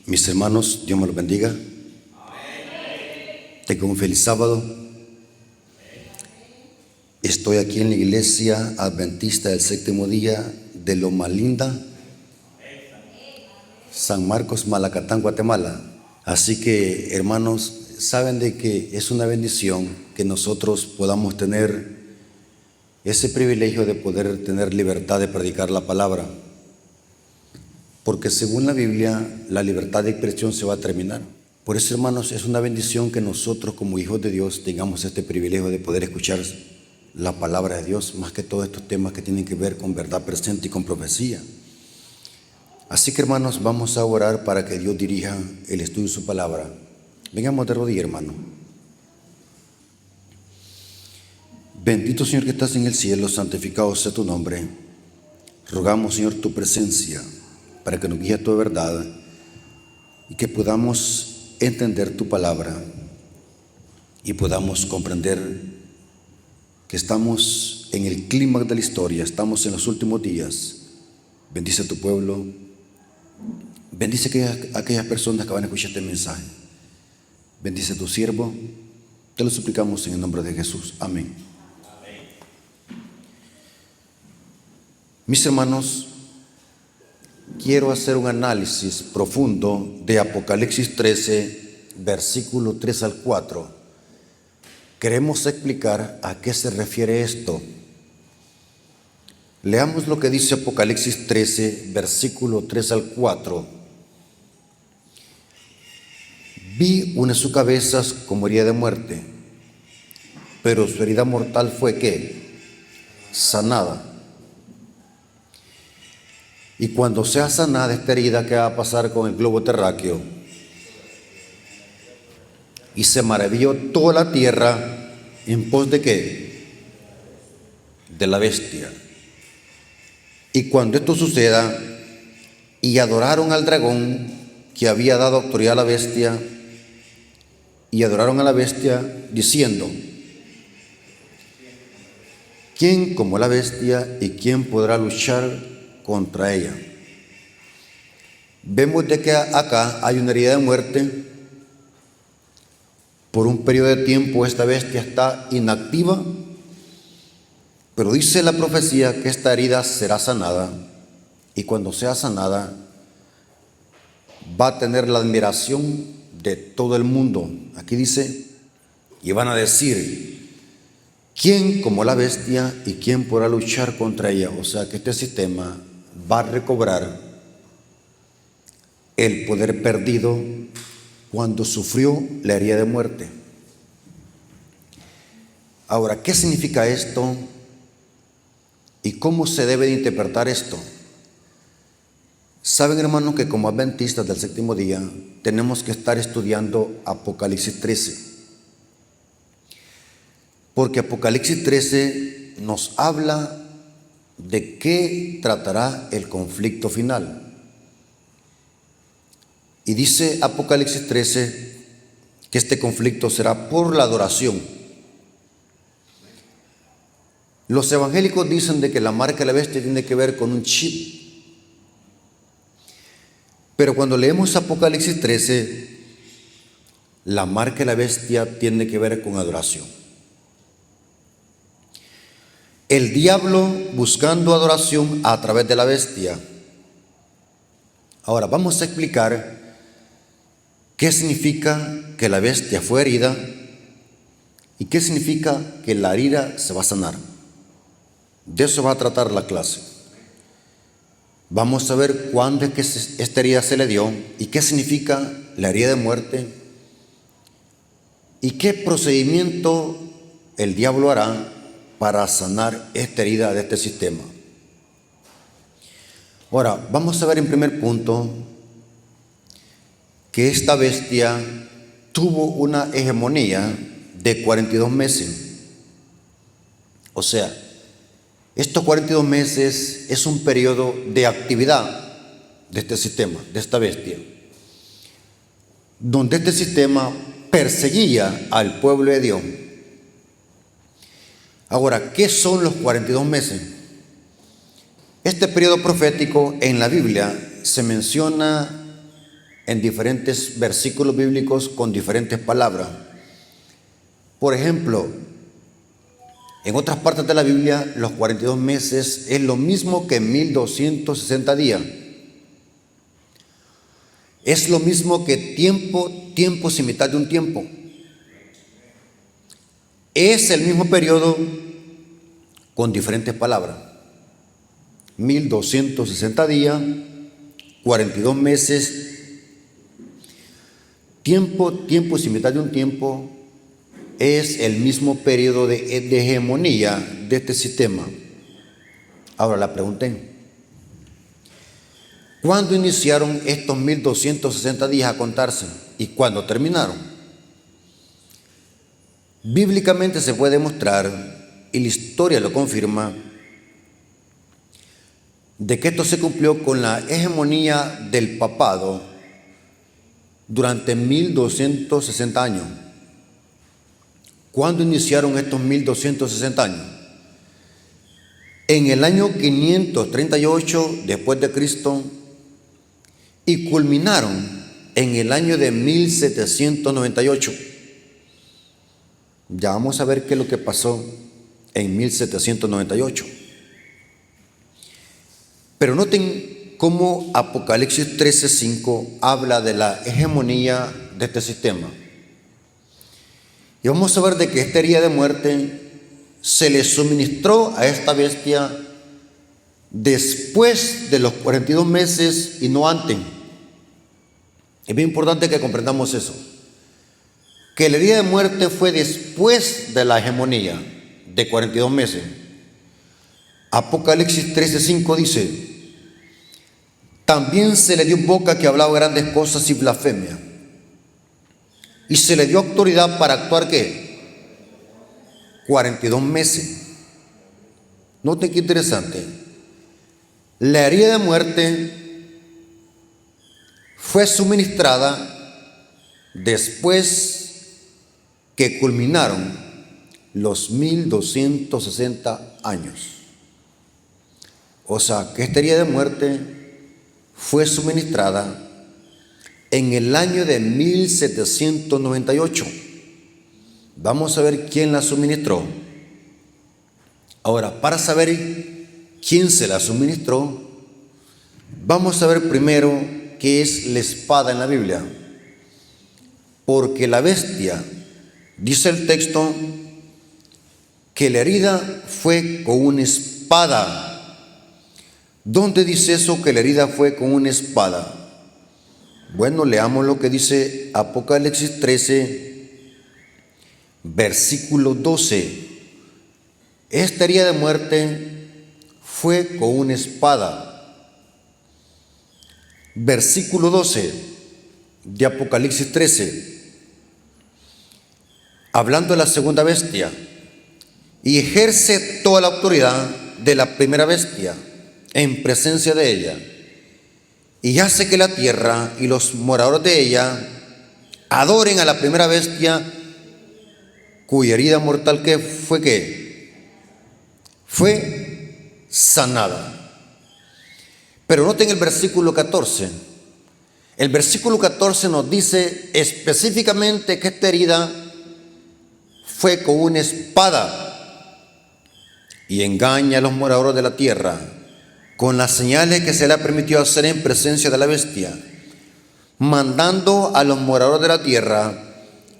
Mis hermanos, Dios me los bendiga. Tengo un feliz sábado. Estoy aquí en la iglesia adventista del séptimo día de Loma Linda, San Marcos, Malacatán, Guatemala. Así que, hermanos, saben de que es una bendición que nosotros podamos tener ese privilegio de poder tener libertad de predicar la palabra. Porque según la Biblia, la libertad de expresión se va a terminar. Por eso, hermanos, es una bendición que nosotros como hijos de Dios tengamos este privilegio de poder escuchar la palabra de Dios, más que todos estos temas que tienen que ver con verdad presente y con profecía. Así que, hermanos, vamos a orar para que Dios dirija el estudio de su palabra. Vengamos de rodillas, hermano. Bendito Señor que estás en el cielo, santificado sea tu nombre. Rogamos, Señor, tu presencia para que nos guíe a tu verdad y que podamos entender tu palabra y podamos comprender que estamos en el clímax de la historia, estamos en los últimos días. Bendice a tu pueblo, bendice a aquellas personas que van a escuchar este mensaje. Bendice a tu siervo, te lo suplicamos en el nombre de Jesús. Amén. Mis hermanos, quiero hacer un análisis profundo de Apocalipsis 13, versículo 3 al 4. Queremos explicar a qué se refiere esto. Leamos lo que dice Apocalipsis 13, versículo 3 al 4. Vi una de sus cabezas como herida de muerte, pero su herida mortal fue ¿qué? Sanada. Y cuando sea sanada esta herida, ¿qué va a pasar con el globo terráqueo? Y se maravilló toda la tierra en pos de ¿qué? De la bestia. Y cuando esto suceda, y adoraron al dragón que había dado autoridad a la bestia, y adoraron a la bestia diciendo: ¿quién como la bestia y quién podrá luchar contra ella? Vemos de que acá hay una herida de muerte. Por un periodo de tiempo esta bestia está inactiva, pero dice la profecía que esta herida será sanada, y cuando sea sanada va a tener la admiración de todo el mundo. Aquí dice, y van a decir: ¿quién como la bestia y quién podrá luchar contra ella? O sea que este sistema va a recobrar el poder perdido cuando sufrió la herida de muerte. Ahora, ¿qué significa esto? ¿Y cómo se debe de interpretar esto? Saben, hermanos, que como adventistas del séptimo día tenemos que estar estudiando Apocalipsis 13. Porque Apocalipsis 13 nos habla de qué tratará el conflicto final. Y dice Apocalipsis 13 que este conflicto será por la adoración. Los evangélicos dicen de que la marca de la bestia tiene que ver con un chip. Pero cuando leemos Apocalipsis 13, la marca de la bestia tiene que ver con adoración. El diablo buscando adoración a través de la bestia. Ahora vamos a explicar qué significa que la bestia fue herida y qué significa que la herida se va a sanar. De eso va a tratar la clase. Vamos a ver cuándo es que esta herida se le dio y qué significa la herida de muerte y qué procedimiento el diablo hará para sanar esta herida de este sistema. Ahora, vamos a ver en primer punto que esta bestia tuvo una hegemonía de 42 meses. O sea, estos 42 meses es un periodo de actividad de este sistema, de esta bestia, donde este sistema perseguía al pueblo de Dios. Ahora, ¿qué son los 42 meses? Este periodo profético en la Biblia se menciona en diferentes versículos bíblicos con diferentes palabras. Por ejemplo, en otras partes de la Biblia, los 42 meses es lo mismo que 1260 días. Es lo mismo que tiempo sin mitad de un tiempo. Es el mismo periodo con diferentes palabras. 1260 días, 42 meses, tiempo sin mitad de un tiempo, es el mismo periodo de hegemonía de este sistema. Ahora la pregunta es, ¿cuándo iniciaron estos 1260 días a contarse y cuándo terminaron? Bíblicamente se puede demostrar, y la historia lo confirma, de que esto se cumplió con la hegemonía del papado durante 1260 años. ¿Cuándo iniciaron estos 1260 años? En el año 538 después de Cristo y culminaron en el año de 1798. Ya vamos a ver qué es lo que pasó en 1798. Pero noten cómo Apocalipsis 13:5 habla de la hegemonía de este sistema. Y vamos a ver de que esta herida de muerte se le suministró a esta bestia después de los 42 meses y no antes. Es bien importante que comprendamos eso, que la herida de muerte fue después de la hegemonía de 42 meses. Apocalipsis 13:5 dice: también se le dio boca que hablaba grandes cosas y blasfemia, y se le dio autoridad para actuar ¿qué? 42 meses. Noten qué interesante. La herida de muerte fue suministrada después que culminaron los 1260 años. O sea, que esta herida de muerte fue suministrada en el año de 1798. Vamos a ver quién la suministró. Ahora, para saber quién se la suministró, vamos a ver primero qué es la espada en la Biblia. Porque la bestia, dice el texto, que la herida fue con una espada. ¿Dónde dice eso, que la herida fue con una espada? Bueno, leamos lo que dice Apocalipsis 13, versículo 12. Esta herida de muerte fue con una espada. Versículo 12 de Apocalipsis 13, hablando de la segunda bestia, y ejerce toda la autoridad de la primera bestia en presencia de ella, y hace que la tierra y los moradores de ella adoren a la primera bestia, cuya herida mortal que fue ¿qué? Fue sanada. Pero noten el versículo 14. El versículo 14 nos dice específicamente que esta herida fue con una espada, y engaña a los moradores de la tierra con las señales que se le ha permitido hacer en presencia de la bestia, mandando a los moradores de la tierra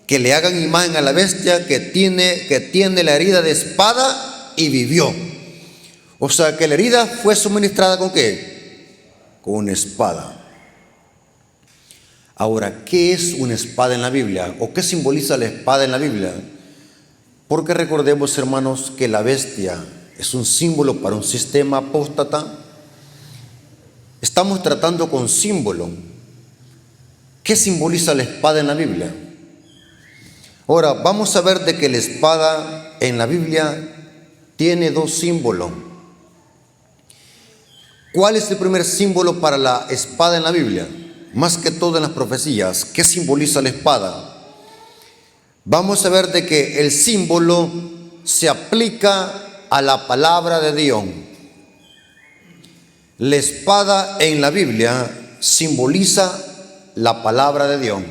que le hagan imagen a la bestia que tiene la herida de espada y vivió. O sea que la herida fue suministrada ¿con qué? Con una espada. Ahora, ¿qué es una espada en la Biblia? ¿O qué simboliza la espada en la Biblia? Porque recordemos, hermanos, que la bestia es un símbolo para un sistema apóstata. Estamos tratando con símbolo. ¿Qué simboliza la espada en la Biblia? Ahora, vamos a ver de que la espada en la Biblia tiene dos símbolos. ¿Cuál es el primer símbolo para la espada en la Biblia? Más que todo en las profecías, ¿qué simboliza la espada? Vamos a ver de que el símbolo se aplica a la palabra de Dios. La espada en la Biblia simboliza la palabra de Dios.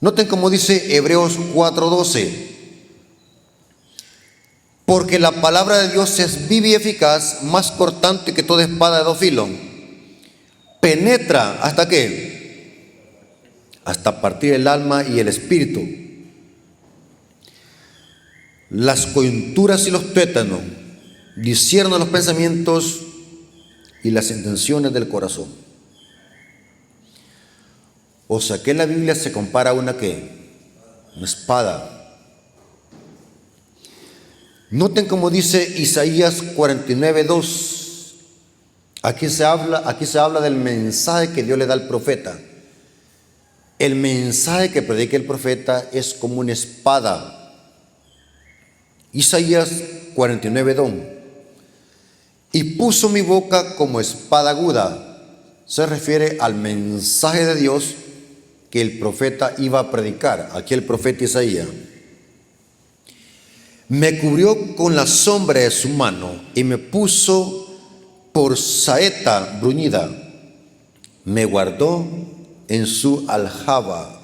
Noten cómo dice Hebreos 4:12. Porque la palabra de Dios es viva y eficaz, más cortante que toda espada de dos filos. Penetra, ¿hasta qué? Hasta partir el alma y el espíritu, las coyunturas y los tuétanos, discierne los pensamientos y las intenciones del corazón. O sea que la Biblia se compara a una espada. Noten cómo dice Isaías 49:2. Aquí se habla del mensaje que Dios le da al profeta. El mensaje que predica el profeta es como una espada. Isaías 49:2. Y puso mi boca como espada aguda. Se refiere al mensaje de Dios que el profeta iba a predicar. Aquí el profeta Isaías. Me cubrió con la sombra de su mano y me puso por saeta bruñida. Me guardó en su aljaba.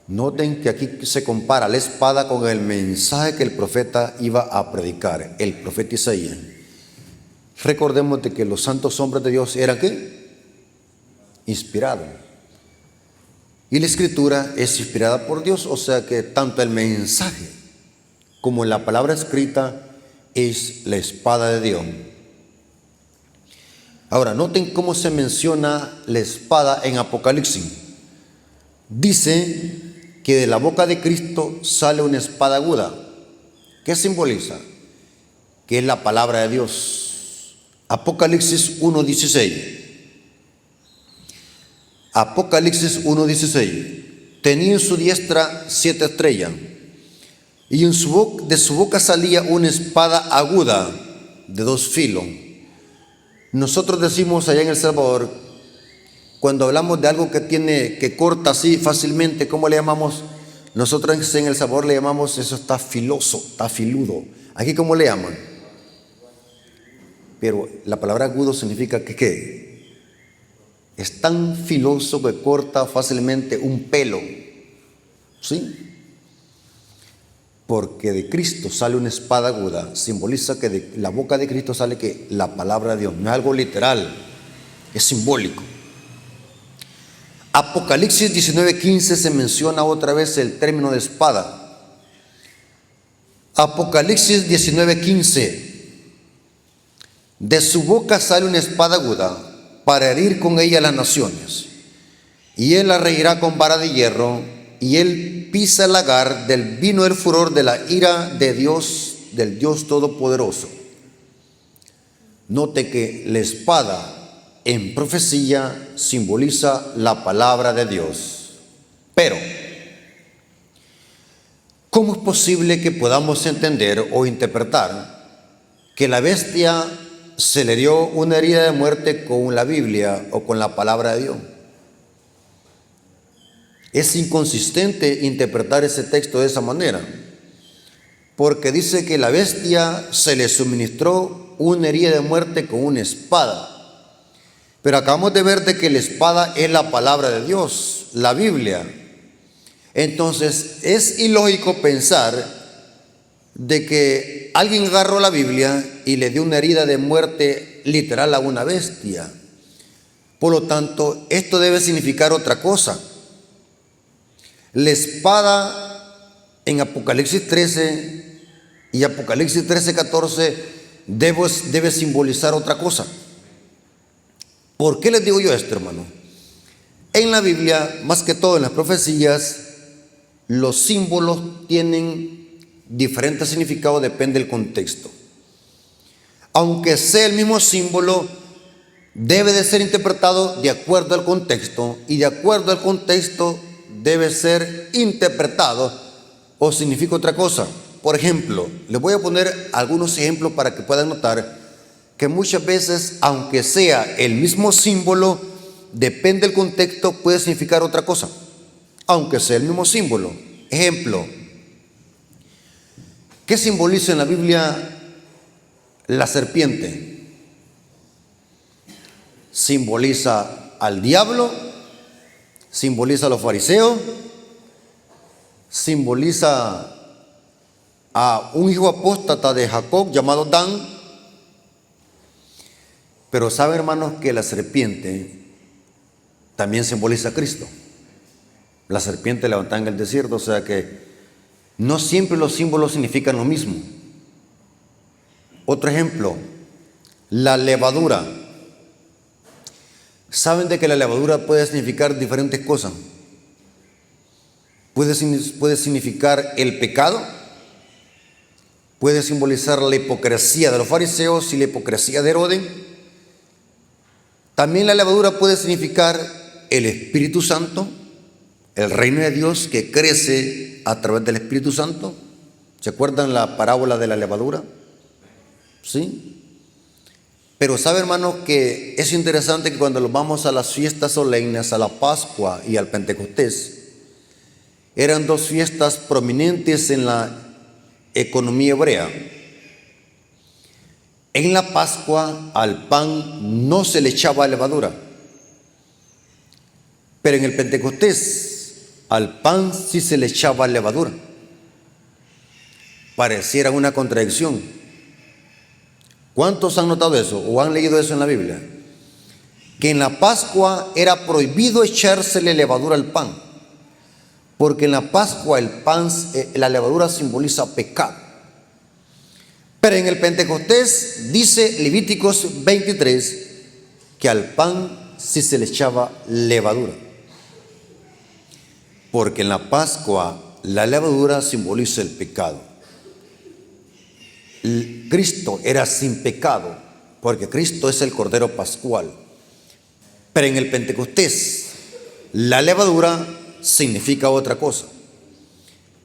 Noten que aquí se compara la espada con el mensaje que el profeta iba a predicar, el profeta Isaías. Recordemos de que los santos hombres de Dios eran ¿qué? Inspirados. Y la escritura es inspirada por Dios, o sea que tanto el mensaje como la palabra escrita es la espada de Dios. Ahora, noten cómo se menciona la espada en Apocalipsis. Dice que de la boca de Cristo sale una espada aguda. ¿Qué simboliza? Que es la palabra de Dios. Apocalipsis 1:16. Apocalipsis 1:16. Tenía en su diestra 7 estrellas. Y de su boca salía una espada aguda de 2 filos. Nosotros decimos allá en El Salvador, cuando hablamos de algo que corta así fácilmente, ¿cómo le llamamos? Nosotros en El Salvador le llamamos, eso está filoso, está filudo. Aquí, ¿cómo le llaman? Pero la palabra agudo significa que ¿qué? Es tan filoso que corta fácilmente un pelo. ¿Sí? Porque de Cristo sale una espada aguda, simboliza que de la boca de Cristo sale que la palabra de Dios, no es algo literal, es simbólico. Apocalipsis 19:15 se menciona otra vez el término de espada. Apocalipsis 19:15. De su boca sale una espada aguda para herir con ella las naciones, y él la reirá con vara de hierro, y él pisa el lagar del vino del furor de la ira de Dios, del Dios Todopoderoso. Note que la espada en profecía simboliza la palabra de Dios. Pero, ¿cómo es posible que podamos entender o interpretar que la bestia se le dio una herida de muerte con la Biblia o con la palabra de Dios? Es inconsistente interpretar ese texto de esa manera, porque dice que la bestia se le suministró una herida de muerte con una espada. Pero acabamos de ver de que la espada es la palabra de Dios, la Biblia. Entonces es ilógico pensar de que alguien agarró la Biblia y le dio una herida de muerte literal a una bestia. Por lo tanto, esto debe significar otra cosa. La espada en Apocalipsis 13 y Apocalipsis 13:14 debe simbolizar otra cosa. ¿Por qué les digo yo esto, hermano? En la Biblia, más que todo en las profecías, los símbolos tienen diferentes significados, depende del contexto. Aunque sea el mismo símbolo, debe de ser interpretado de acuerdo al contexto, y de acuerdo al contexto debe ser interpretado o significa otra cosa. Por ejemplo, les voy a poner algunos ejemplos para que puedan notar que muchas veces, aunque sea el mismo símbolo, depende del contexto, puede significar otra cosa, aunque sea el mismo símbolo. Ejemplo, ¿qué simboliza en la Biblia la serpiente? Simboliza al diablo, simboliza a los fariseos, simboliza a un hijo apóstata de Jacob llamado Dan. Pero sabe, hermanos, que la serpiente también simboliza a Cristo. La serpiente levantada en el desierto, o sea que no siempre los símbolos significan lo mismo. Otro ejemplo, la levadura. ¿Saben de que la levadura puede significar diferentes cosas? Puede significar el pecado, puede simbolizar la hipocresía de los fariseos y la hipocresía de Herodes. También la levadura puede significar el Espíritu Santo, el reino de Dios que crece a través del Espíritu Santo. ¿Se acuerdan la parábola de la levadura? ¿Sí? Pero sabe, hermanos, que es interesante que cuando nos vamos a las fiestas solemnes, a la Pascua y al Pentecostés, eran dos fiestas prominentes en la economía hebrea. En la Pascua al pan no se le echaba levadura, pero en el Pentecostés al pan sí se le echaba levadura. Pareciera una contradicción. ¿Cuántos han notado eso o han leído eso en la Biblia? Que en la Pascua era prohibido echársele levadura al pan, porque en la Pascua el pan, la levadura simboliza pecado. Pero en el Pentecostés dice Levíticos 23 que al pan sí se le echaba levadura, porque en la Pascua la levadura simboliza el pecado. Cristo era sin pecado, porque Cristo es el Cordero Pascual. Pero en el Pentecostés la levadura significa otra cosa.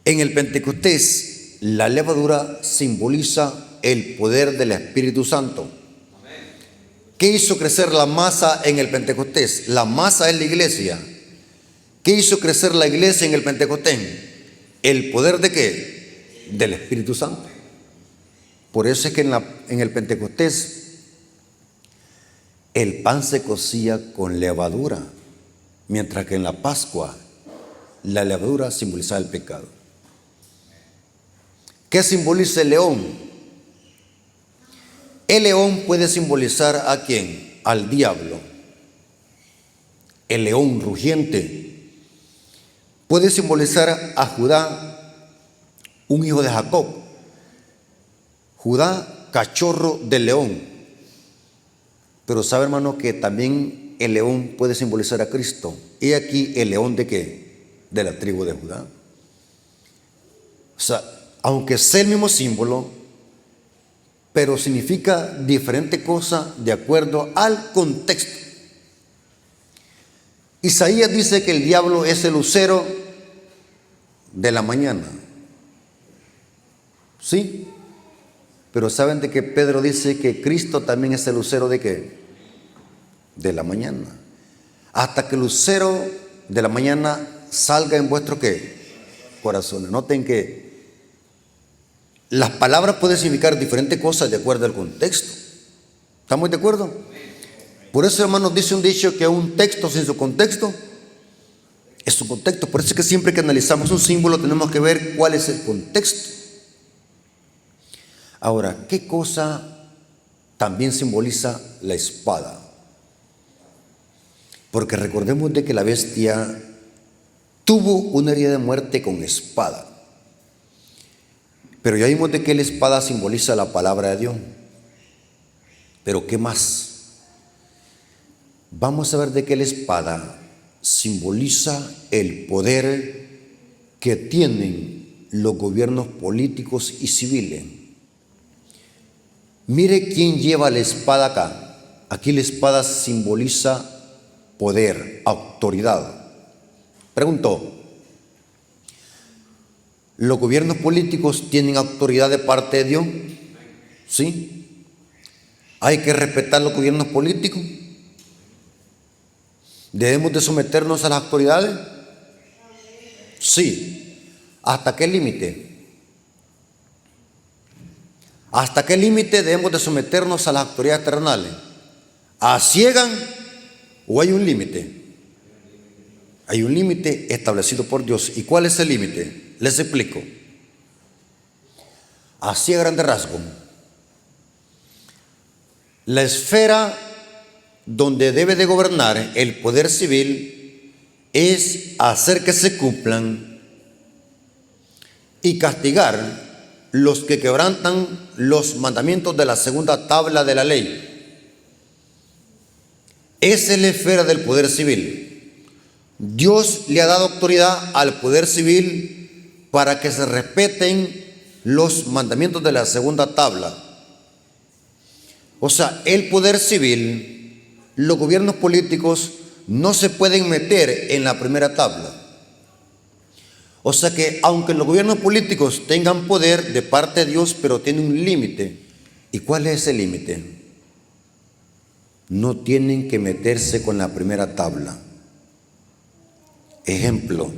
En el Pentecostés la levadura simboliza el poder del Espíritu Santo. ¿Qué hizo crecer la masa en el Pentecostés? La masa es la iglesia. ¿Qué hizo crecer la iglesia en el Pentecostés? ¿El poder de qué? Del Espíritu Santo. Por eso es que en el Pentecostés el pan se cocía con levadura, mientras que en la Pascua la levadura simbolizaba el pecado. ¿Qué simboliza el león? El león puede simbolizar ¿a quién? Al diablo. El león rugiente puede simbolizar a Judá, un hijo de Jacob. Judá, cachorro del león. Pero sabe, hermano, que también el león puede simbolizar a Cristo. Y aquí el león de qué? De la tribu de Judá. O sea, aunque sea el mismo símbolo, pero significa diferente cosa de acuerdo al contexto. Isaías dice que el diablo es el lucero de la mañana. ¿Sí? Pero ¿saben de que Pedro dice que Cristo también es el lucero de qué? De la mañana. Hasta que el lucero de la mañana salga en vuestro ¿qué? Corazones. Noten que las palabras pueden significar diferentes cosas de acuerdo al contexto. ¿Estamos de acuerdo? Por eso, hermanos, dice un dicho que un texto sin su contexto es su contexto. Por eso es que siempre que analizamos un símbolo tenemos que ver cuál es el contexto. Ahora, ¿qué cosa también simboliza la espada? Porque recordemos de que la bestia tuvo una herida de muerte con espada. Pero ya vimos de que la espada simboliza la palabra de Dios. Pero ¿qué más? Vamos a ver de que la espada simboliza el poder que tienen los gobiernos políticos y civiles. Mire quién lleva la espada acá. Aquí la espada simboliza poder, autoridad. Pregunto, ¿los gobiernos políticos tienen autoridad de parte de Dios? ¿Sí? ¿Hay que respetar los gobiernos políticos? ¿Debemos de someternos a las autoridades? Sí. ¿Hasta qué límite? ¿Hasta qué límite debemos de someternos a las autoridades terrenales? ¿A ciegas ¿O hay un límite? Hay un límite establecido por Dios. ¿Y cuál es el límite? Les explico. Así a grande rasgo. La esfera donde debe de gobernar el poder civil es hacer que se cumplan y castigar los que quebrantan los mandamientos de la segunda tabla de la ley. Esa es la esfera del poder civil. Dios le ha dado autoridad al poder civil para que se respeten los mandamientos de la segunda tabla. O sea, el poder civil, los gobiernos políticos no se pueden meter en la primera tabla. O sea que aunque los gobiernos políticos tengan poder de parte de Dios, pero tienen un límite. ¿Y cuál es ese límite? No tienen que meterse con la primera tabla. Ejemplo,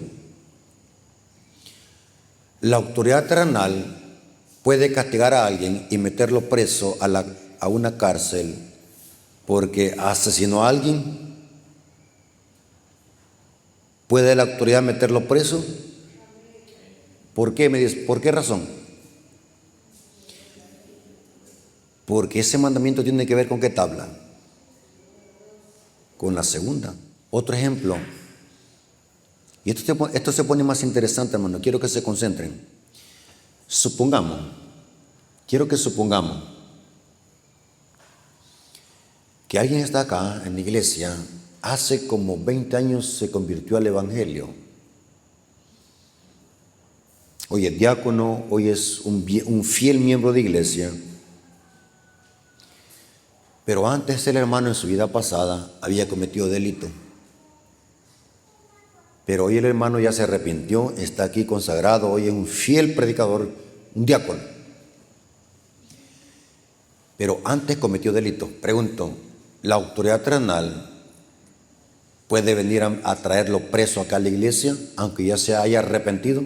la autoridad terrenal puede castigar a alguien y meterlo preso a una cárcel porque asesinó a alguien. ¿Puede la autoridad meterlo preso? ¿Por qué? Me dice, ¿por qué razón? Porque ese mandamiento tiene que ver con qué tabla. Con la segunda. Otro ejemplo. Y esto se pone más interesante, hermano. Quiero que se concentren. Quiero que supongamos que alguien está acá en la iglesia, hace como 20 años se convirtió al evangelio. Hoy es diácono, hoy es un fiel miembro de iglesia. Pero antes el hermano en su vida pasada había cometido delito. Pero hoy el hermano ya se arrepintió, está aquí consagrado, hoy es un fiel predicador, un diácono. Pero antes cometió delito. Pregunto, ¿la autoridad terrenal puede venir a traerlo preso acá a la iglesia, aunque ya se haya arrepentido?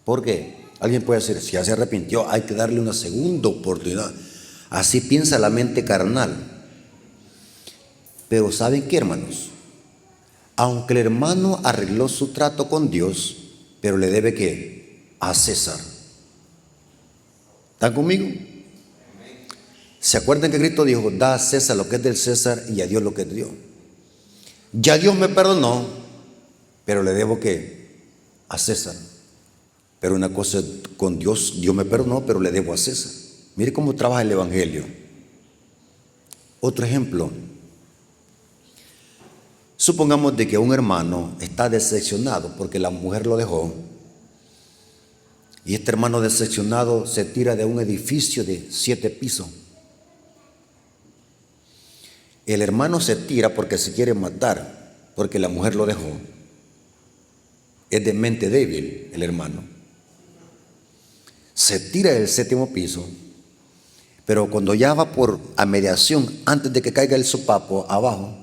¿Por qué? Alguien puede decir, si ya se arrepintió, hay que darle una segunda oportunidad. Así piensa la mente carnal. Pero ¿saben qué, hermanos? Aunque el hermano arregló su trato con Dios, pero le debe ¿qué? A César. ¿Están conmigo? ¿Se acuerdan que Cristo dijo, da a César lo que es del César y a Dios lo que es de Dios? Ya Dios me perdonó, pero le debo ¿qué? A César. Pero una cosa con Dios, Dios me perdonó, pero le debo a César. Mire cómo trabaja el evangelio. Otro ejemplo. Supongamos de que un hermano está decepcionado porque la mujer lo dejó. Y este hermano decepcionado se tira de un edificio de 7 pisos. El hermano se tira porque se quiere matar, porque la mujer lo dejó. Es de mente débil el hermano. Se tira del 7º piso, pero cuando ya va a mediación, antes de que caiga el sopapo abajo,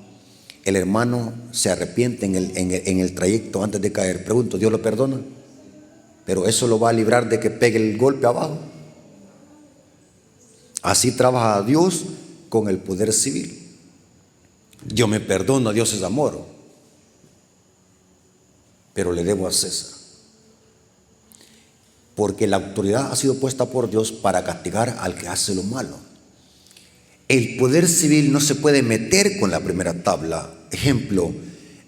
el hermano se arrepiente en el trayecto antes de caer. Pregunto, ¿Dios lo perdona? Pero eso lo va a librar de que pegue el golpe abajo. Así trabaja Dios con el poder civil. Dios me perdona, Dios es amor, pero le debo a César. Porque la autoridad ha sido puesta por Dios para castigar al que hace lo malo. El poder civil no se puede meter con la primera tabla. Ejemplo,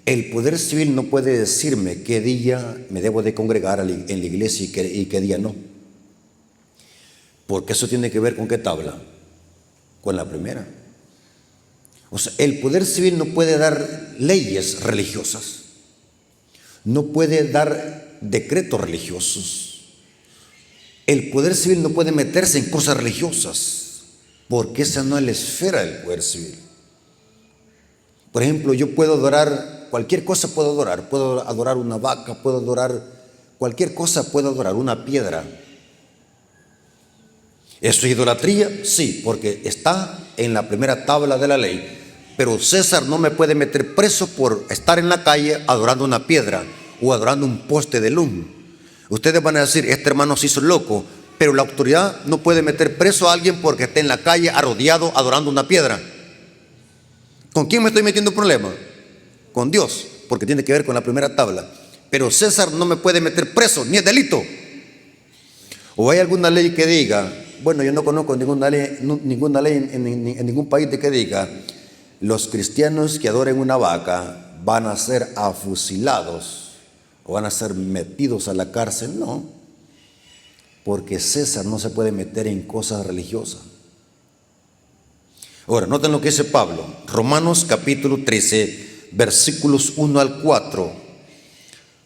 el poder civil no puede decirme qué día me debo de congregar en la iglesia y qué día no. Porque eso tiene que ver con qué tabla. Con la primera. O sea, el poder civil no puede dar leyes religiosas. No puede dar decretos religiosos. El poder civil no puede meterse en cosas religiosas, porque esa no es la esfera del poder civil. Por ejemplo, yo puedo adorar, cualquier cosa puedo adorar una vaca, puedo adorar, cualquier cosa puedo adorar, una piedra. ¿Eso es idolatría? Sí, porque está en la primera tabla de la ley. Pero César no me puede meter preso por estar en la calle adorando una piedra o adorando un poste de luz. Ustedes van a decir, este hermano se hizo loco, pero la autoridad no puede meter preso a alguien porque esté en la calle arrodillado adorando una piedra. ¿Con quién me estoy metiendo en problema? Con Dios, porque tiene que ver con la primera tabla. Pero César no me puede meter preso, ni es delito. ¿O hay alguna ley que diga? Bueno, yo no conozco ninguna ley en ningún país de que diga: los cristianos que adoren una vaca van a ser afusilados o van a ser metidos a la cárcel. No, porque César no se puede meter en cosas religiosas. Ahora, noten lo que dice Pablo, Romanos capítulo 13, versículos 1 al 4.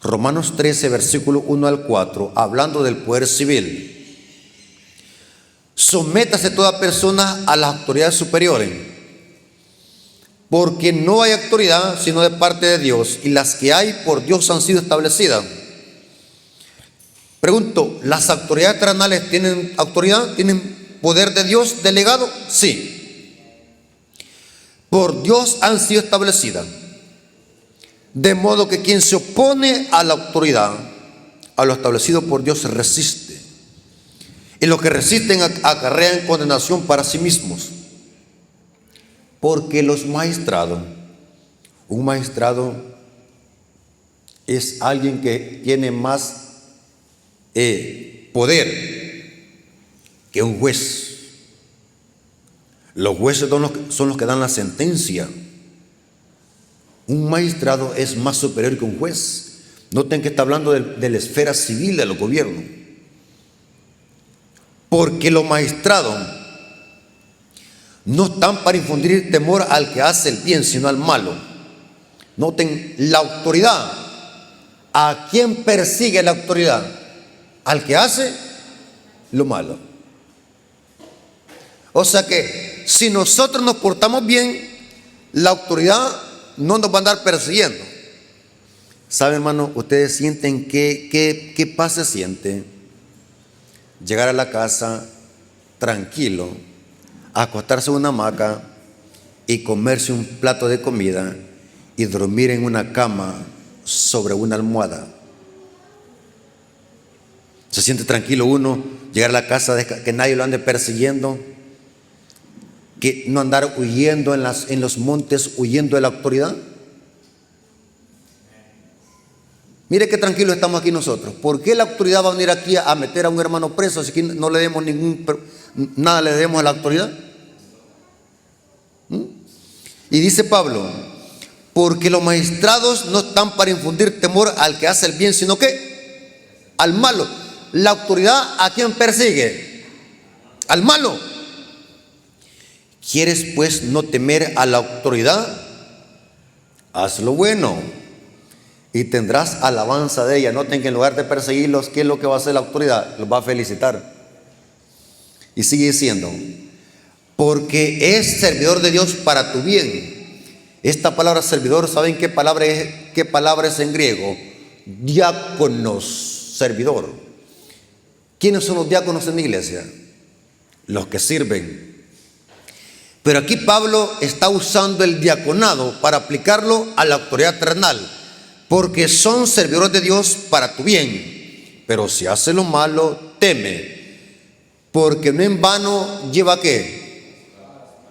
Romanos 13, versículo 1 al 4, hablando del poder civil. Sométase toda persona a las autoridades superiores, porque no hay autoridad sino de parte de Dios, y las que hay por Dios han sido establecidas. Pregunto, ¿las autoridades terrenales tienen autoridad? ¿Tienen poder de Dios delegado? Sí. Por Dios han sido establecidas. De modo que quien se opone a la autoridad, a lo establecido por Dios, resiste. Y los que resisten acarrean condenación para sí mismos. Porque los magistrados, un magistrado es alguien que tiene más poder que un juez. Los jueces son los que dan la sentencia. Un magistrado es más superior que un juez. Noten que está hablando de la esfera civil de los gobiernos. Porque los magistrados no están para infundir temor al que hace el bien, sino al malo. Noten la autoridad. ¿A quién persigue la autoridad? Al que hace lo malo. O sea que si nosotros nos portamos bien, la autoridad no nos va a andar persiguiendo. ¿Saben, hermano? Ustedes sienten qué paz se siente llegar a la casa tranquilo, acostarse en una hamaca y comerse un plato de comida y dormir en una cama sobre una almohada. Se siente tranquilo uno llegar a la casa, que nadie lo ande persiguiendo, que no andar huyendo en los montes, huyendo de la autoridad. Mire qué tranquilo estamos aquí nosotros. ¿Por qué la autoridad va a venir aquí a meter a un hermano preso así que no le demos nada le demos a la autoridad? Y dice Pablo, porque los magistrados no están para infundir temor al que hace el bien, sino que al malo. La autoridad, ¿a quién persigue? Al malo. ¿Quieres pues no temer a la autoridad? Haz lo bueno y tendrás alabanza de ella. Noten que en lugar de perseguirlos, ¿qué es lo que va a hacer la autoridad? Los va a felicitar. Y sigue diciendo, porque es servidor de Dios para tu bien. Esta palabra servidor, ¿saben qué palabra es en griego? Diáconos, servidor. ¿Quiénes son los diáconos en la iglesia? Los que sirven. Pero aquí Pablo está usando el diaconado para aplicarlo a la autoridad terrenal, porque son servidores de Dios para tu bien. Pero si hace lo malo, teme, porque no en vano lleva ¿qué?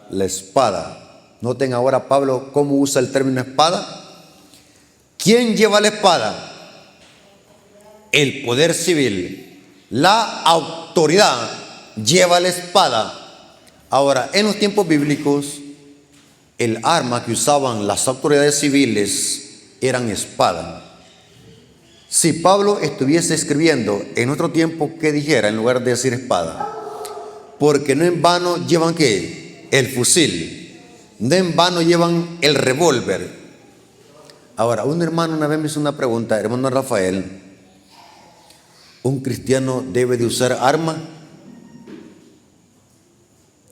La espada. Noten ahora Pablo cómo usa el término espada. ¿Quién lleva la espada? El poder civil. La autoridad lleva la espada. Ahora, en los tiempos bíblicos, el arma que usaban las autoridades civiles eran espadas. Si Pablo estuviese escribiendo en otro tiempo, ¿qué dijera en lugar de decir espada? Porque no en vano llevan ¿qué? El fusil. No en vano llevan el revólver. Ahora, un hermano una vez me hizo una pregunta, hermano Rafael, ¿un cristiano debe de usar arma?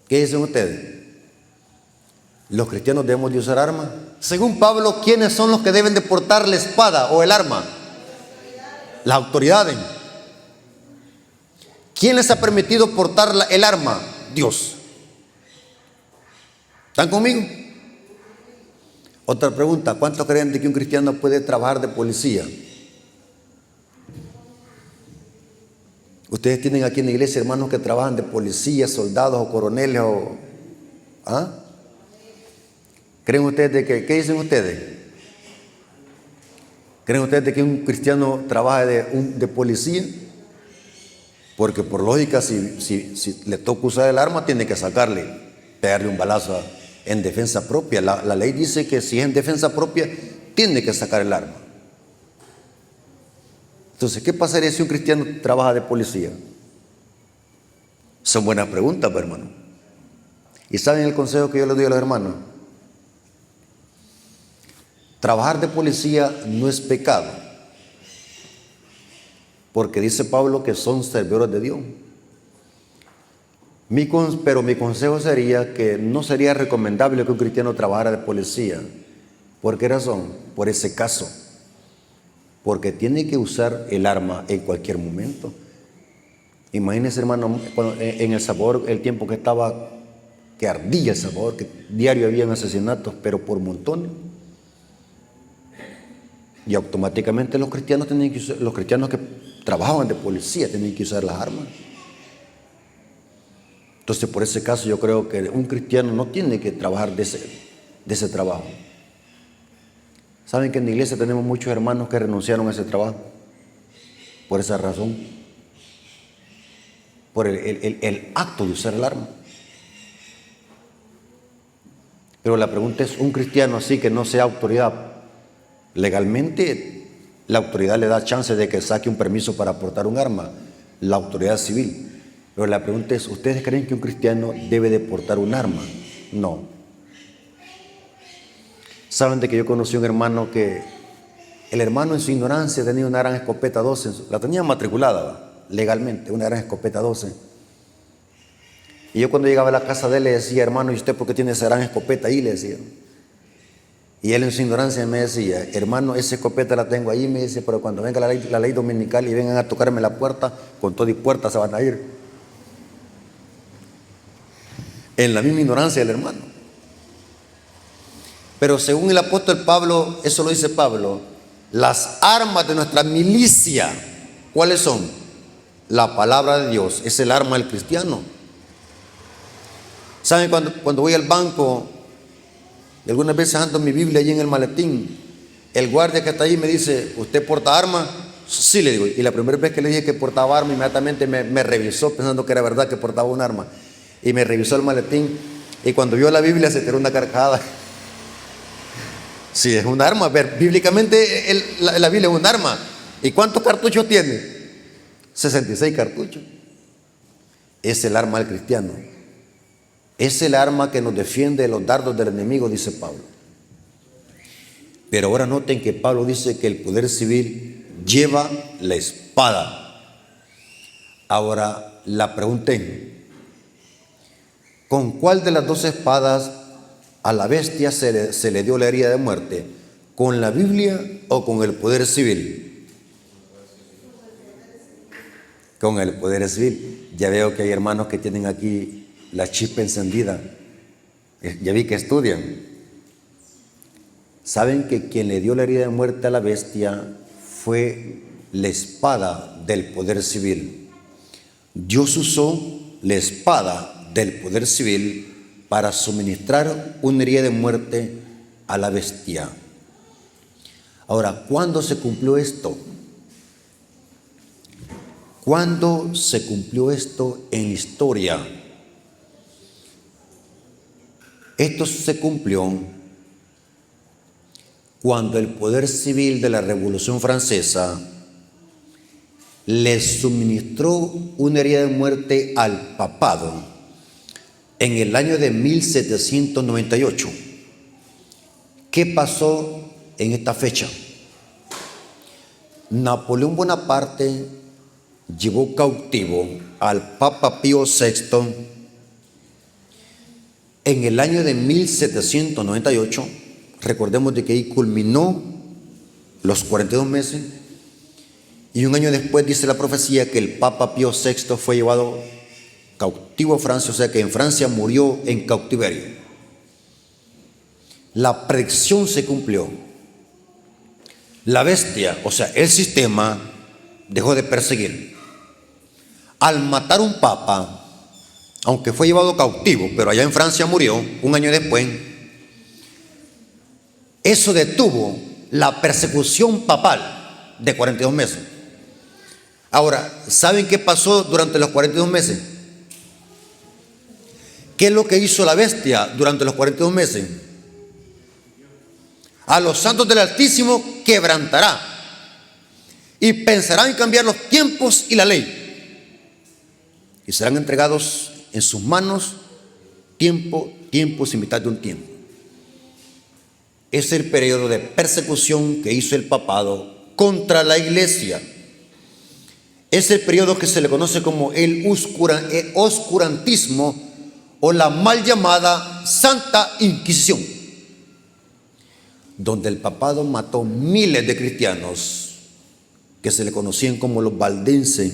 ¿Qué dicen ustedes? ¿Los cristianos debemos de usar armas? Según Pablo, ¿quiénes son los que deben de portar la espada o el arma? Las autoridades. ¿Quién les ha permitido portar el arma? Dios. ¿Están conmigo? Otra pregunta, ¿cuántos creen de que un cristiano puede trabajar de policía? Ustedes tienen aquí en la iglesia hermanos que trabajan de policías, soldados o coroneles o... ¿Creen ustedes de que, qué dicen ustedes? ¿Creen ustedes de que un cristiano trabaja de policía? Porque por lógica, si le toca usar el arma, tiene que sacarle, pegarle un balazo en defensa propia. La ley dice que si es en defensa propia, tiene que sacar el arma. Entonces, ¿qué pasaría si un cristiano trabaja de policía? Son buenas preguntas, hermano. ¿Y saben el consejo que yo les doy a los hermanos? Trabajar de policía no es pecado, porque dice Pablo que son servidores de Dios. Pero mi consejo sería que no sería recomendable que un cristiano trabajara de policía. ¿Por qué razón? Por ese caso. Porque tiene que usar el arma en cualquier momento. Imagínense, hermano, en El Salvador, el tiempo que ardía El Salvador, que diario habían asesinatos, pero por montones. Y automáticamente los cristianos que trabajaban de policía tenían que usar las armas. Entonces, por ese caso, yo creo que un cristiano no tiene que trabajar de ese trabajo. ¿Saben que en la iglesia tenemos muchos hermanos que renunciaron a ese trabajo? Por esa razón. Por el acto de usar el arma. Pero la pregunta es, un cristiano así que no sea autoridad, legalmente la autoridad le da chance de que saque un permiso para portar un arma, la autoridad civil. Pero la pregunta es, ¿ustedes creen que un cristiano debe de portar un arma? No. Saben de que yo conocí un hermano que el hermano en su ignorancia tenía una gran escopeta 12, la tenía matriculada legalmente, una gran escopeta 12. Y yo cuando llegaba a la casa de él le decía, hermano, ¿y usted por qué tiene esa gran escopeta ahí? Le decía. Y él en su ignorancia me decía, hermano, esa escopeta la tengo ahí, me dice, pero cuando venga la ley dominical y vengan a tocarme la puerta, con todo y puerta se van a ir. En la misma ignorancia del hermano. Pero según el apóstol Pablo, eso lo dice Pablo, las armas de nuestra milicia, ¿cuáles son? La palabra de Dios, es el arma del cristiano. ¿Saben cuando voy al banco? Y algunas veces ando mi Biblia allí en el maletín, el guardia que está ahí me dice, ¿usted porta arma? Sí, le digo. Y la primera vez que le dije que portaba arma, inmediatamente me revisó pensando que era verdad que portaba un arma. Y me revisó el maletín. Y cuando vio la Biblia se tiró una carcajada. Sí, es un arma. A ver, bíblicamente la Biblia es un arma. ¿Y cuántos cartuchos tiene? 66 cartuchos. Es el arma del cristiano. Es el arma que nos defiende de los dardos del enemigo, dice Pablo. Pero ahora noten que Pablo dice que el poder civil lleva la espada. Ahora, la pregunta es, ¿con cuál de las dos espadas a la bestia se le dio la herida de muerte? ¿Con la Biblia o con el poder civil? Con el poder civil. Ya veo que hay hermanos que tienen aquí la chispa encendida. Ya vi que estudian. Saben que quien le dio la herida de muerte a la bestia fue la espada del poder civil. Dios usó la espada del poder civil para suministrar una herida de muerte a la bestia. Ahora, ¿cuándo se cumplió esto? ¿Cuándo se cumplió esto en la historia? Esto se cumplió cuando el poder civil de la Revolución Francesa le suministró una herida de muerte al papado en el año de 1798. ¿Qué pasó en esta fecha? Napoleón Bonaparte llevó cautivo al Papa Pío VI en el año de 1798. Recordemos de que ahí culminó los 42 meses y un año después dice la profecía que el Papa Pío VI fue llevado cautivo a Francia, o sea que en Francia murió en cautiverio. La predicción se cumplió. La bestia, o sea, el sistema, dejó de perseguir. Al matar un papa, aunque fue llevado cautivo, pero allá en Francia murió un año después, Eso detuvo la persecución papal de 42 meses. Ahora, ¿saben qué pasó durante los 42 meses? ¿Qué es lo que hizo la bestia durante los 42 meses? A los santos del Altísimo quebrantará y pensará en cambiar los tiempos y la ley, y serán entregados en sus manos tiempos y mitad de un tiempo. Es el periodo de persecución que hizo el papado contra la iglesia. Es el periodo que se le conoce como el oscurantismo o la mal llamada Santa Inquisición, donde el papado mató miles de cristianos que se le conocían como los valdenses,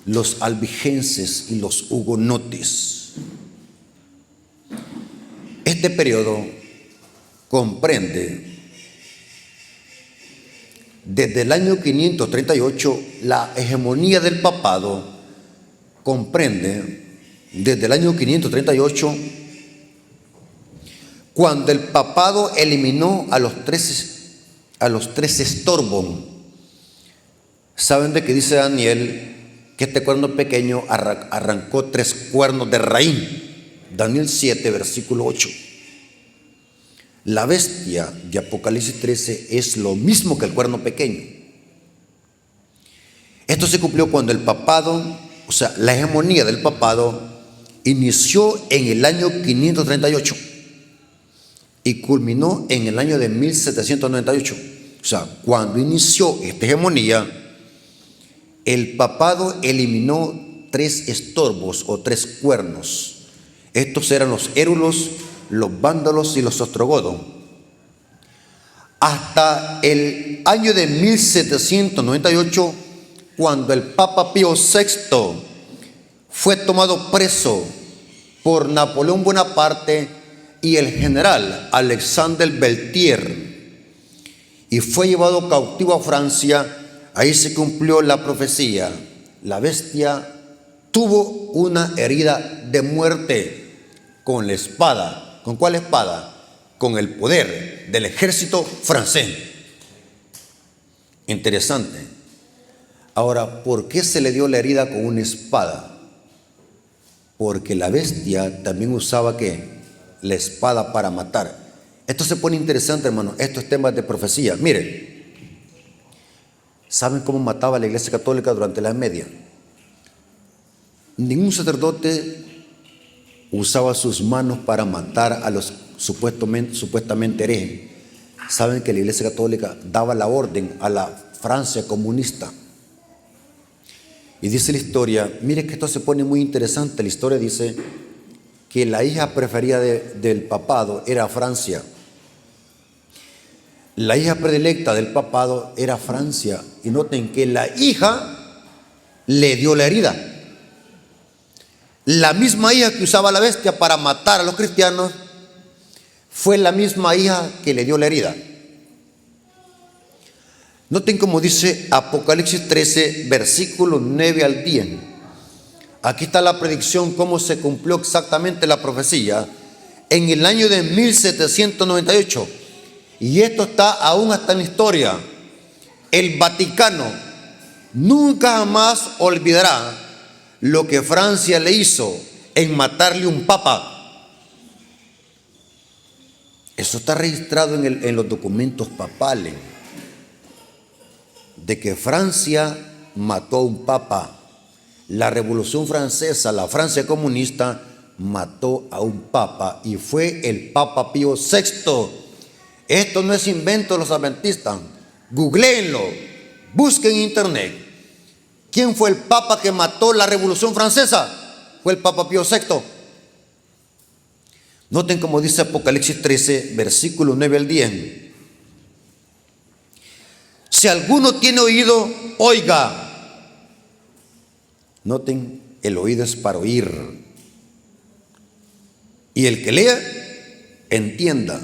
los albigenses y los hugonotes. Este periodo comprende desde el año 538, la hegemonía del papado comprende desde el año 538, cuando el papado eliminó a los tres estorbos. ¿Saben de qué dice Daniel? Que este cuerno pequeño arrancó 3 cuernos de raíz. Daniel 7, versículo 8. La bestia de Apocalipsis 13 es lo mismo que el cuerno pequeño. Esto se cumplió cuando el papado, o sea, la hegemonía del papado, inició en el año 538 y culminó en el año de 1798. O sea, cuando inició esta hegemonía, el papado eliminó 3 estorbos o 3 cuernos. Estos eran los érulos, los vándalos y los ostrogodos. Hasta el año de 1798, cuando el Papa Pío VI fue tomado preso por Napoleón Bonaparte y el general Alexandre Beltier y fue llevado cautivo a Francia. Ahí se cumplió la profecía. La bestia tuvo una herida de muerte con la espada. ¿Con cuál espada? Con el poder del ejército francés. Interesante. Ahora, ¿por qué se le dio la herida con una espada? Porque la bestia también usaba ¿qué? La espada para matar. Esto se pone interesante, hermano. Estos temas de profecía. Miren. ¿Saben cómo mataba la Iglesia Católica durante la Edad Media? Ningún sacerdote usaba sus manos para matar a los supuestamente herejes. Saben que la Iglesia Católica daba la orden a la Francia comunista. Y dice la historia, mire que esto se pone muy interesante. La historia dice que la hija preferida del papado era Francia. La hija predilecta del papado era Francia. Y noten que la hija le dio la herida. La misma hija que usaba la bestia para matar a los cristianos fue la misma hija que le dio la herida. Noten cómo dice Apocalipsis 13, versículos 9 al 10. Aquí está la predicción, cómo se cumplió exactamente la profecía en el año de 1798. Y esto está aún hasta en la historia. El Vaticano nunca jamás olvidará lo que Francia le hizo en matarle un papa. Eso está registrado en los documentos papales, de que Francia mató a un papa. La Revolución Francesa, la Francia comunista, mató a un papa y fue el Papa Pío VI. Esto no es invento de los adventistas. Googleenlo, busquen en internet. ¿Quién fue el papa que mató la Revolución Francesa? Fue el Papa Pío VI. Noten cómo dice Apocalipsis 13, versículos 9 al 10. Si alguno tiene oído, oiga. Noten, el oído es para oír. Y el que lea, entienda.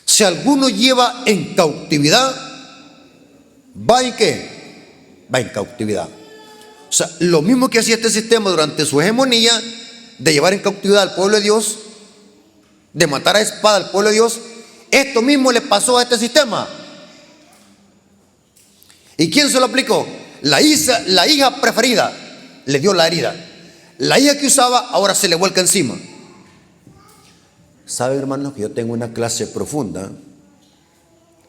Si alguno lleva en cautividad, ¿va en qué? Va en cautividad. O sea, lo mismo que hacía este sistema durante su hegemonía de llevar en cautividad al pueblo de Dios, de matar a espada al pueblo de Dios, esto mismo le pasó a este sistema. ¿Y quién se lo aplicó? La hija preferida le dio la herida. La hija que usaba ahora se le vuelca encima. ¿Saben, hermanos, que yo tengo una clase profunda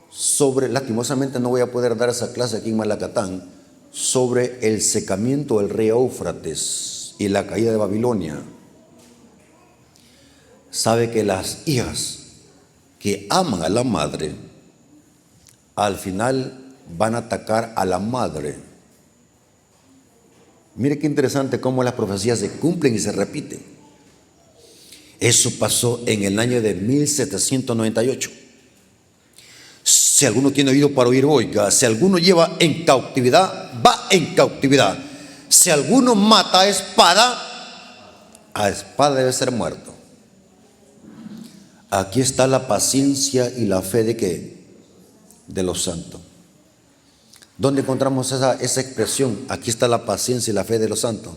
sobre, lastimosamente no voy a poder dar esa clase aquí en Malacatán, sobre el secamiento del rey Éufrates y la caída de Babilonia? Sabe que las hijas que aman a la madre, al final van a atacar a la madre. Mire qué interesante cómo las profecías se cumplen y se repiten. Eso pasó en el año de 1798. Si alguno tiene oído para oír, oiga. Si alguno lleva en cautividad, va en cautividad. Si alguno mata a espada debe ser muerto. Aquí está la paciencia y la fe de ¿qué? De los santos. ¿Dónde encontramos esa expresión? Aquí está la paciencia y la fe de los santos.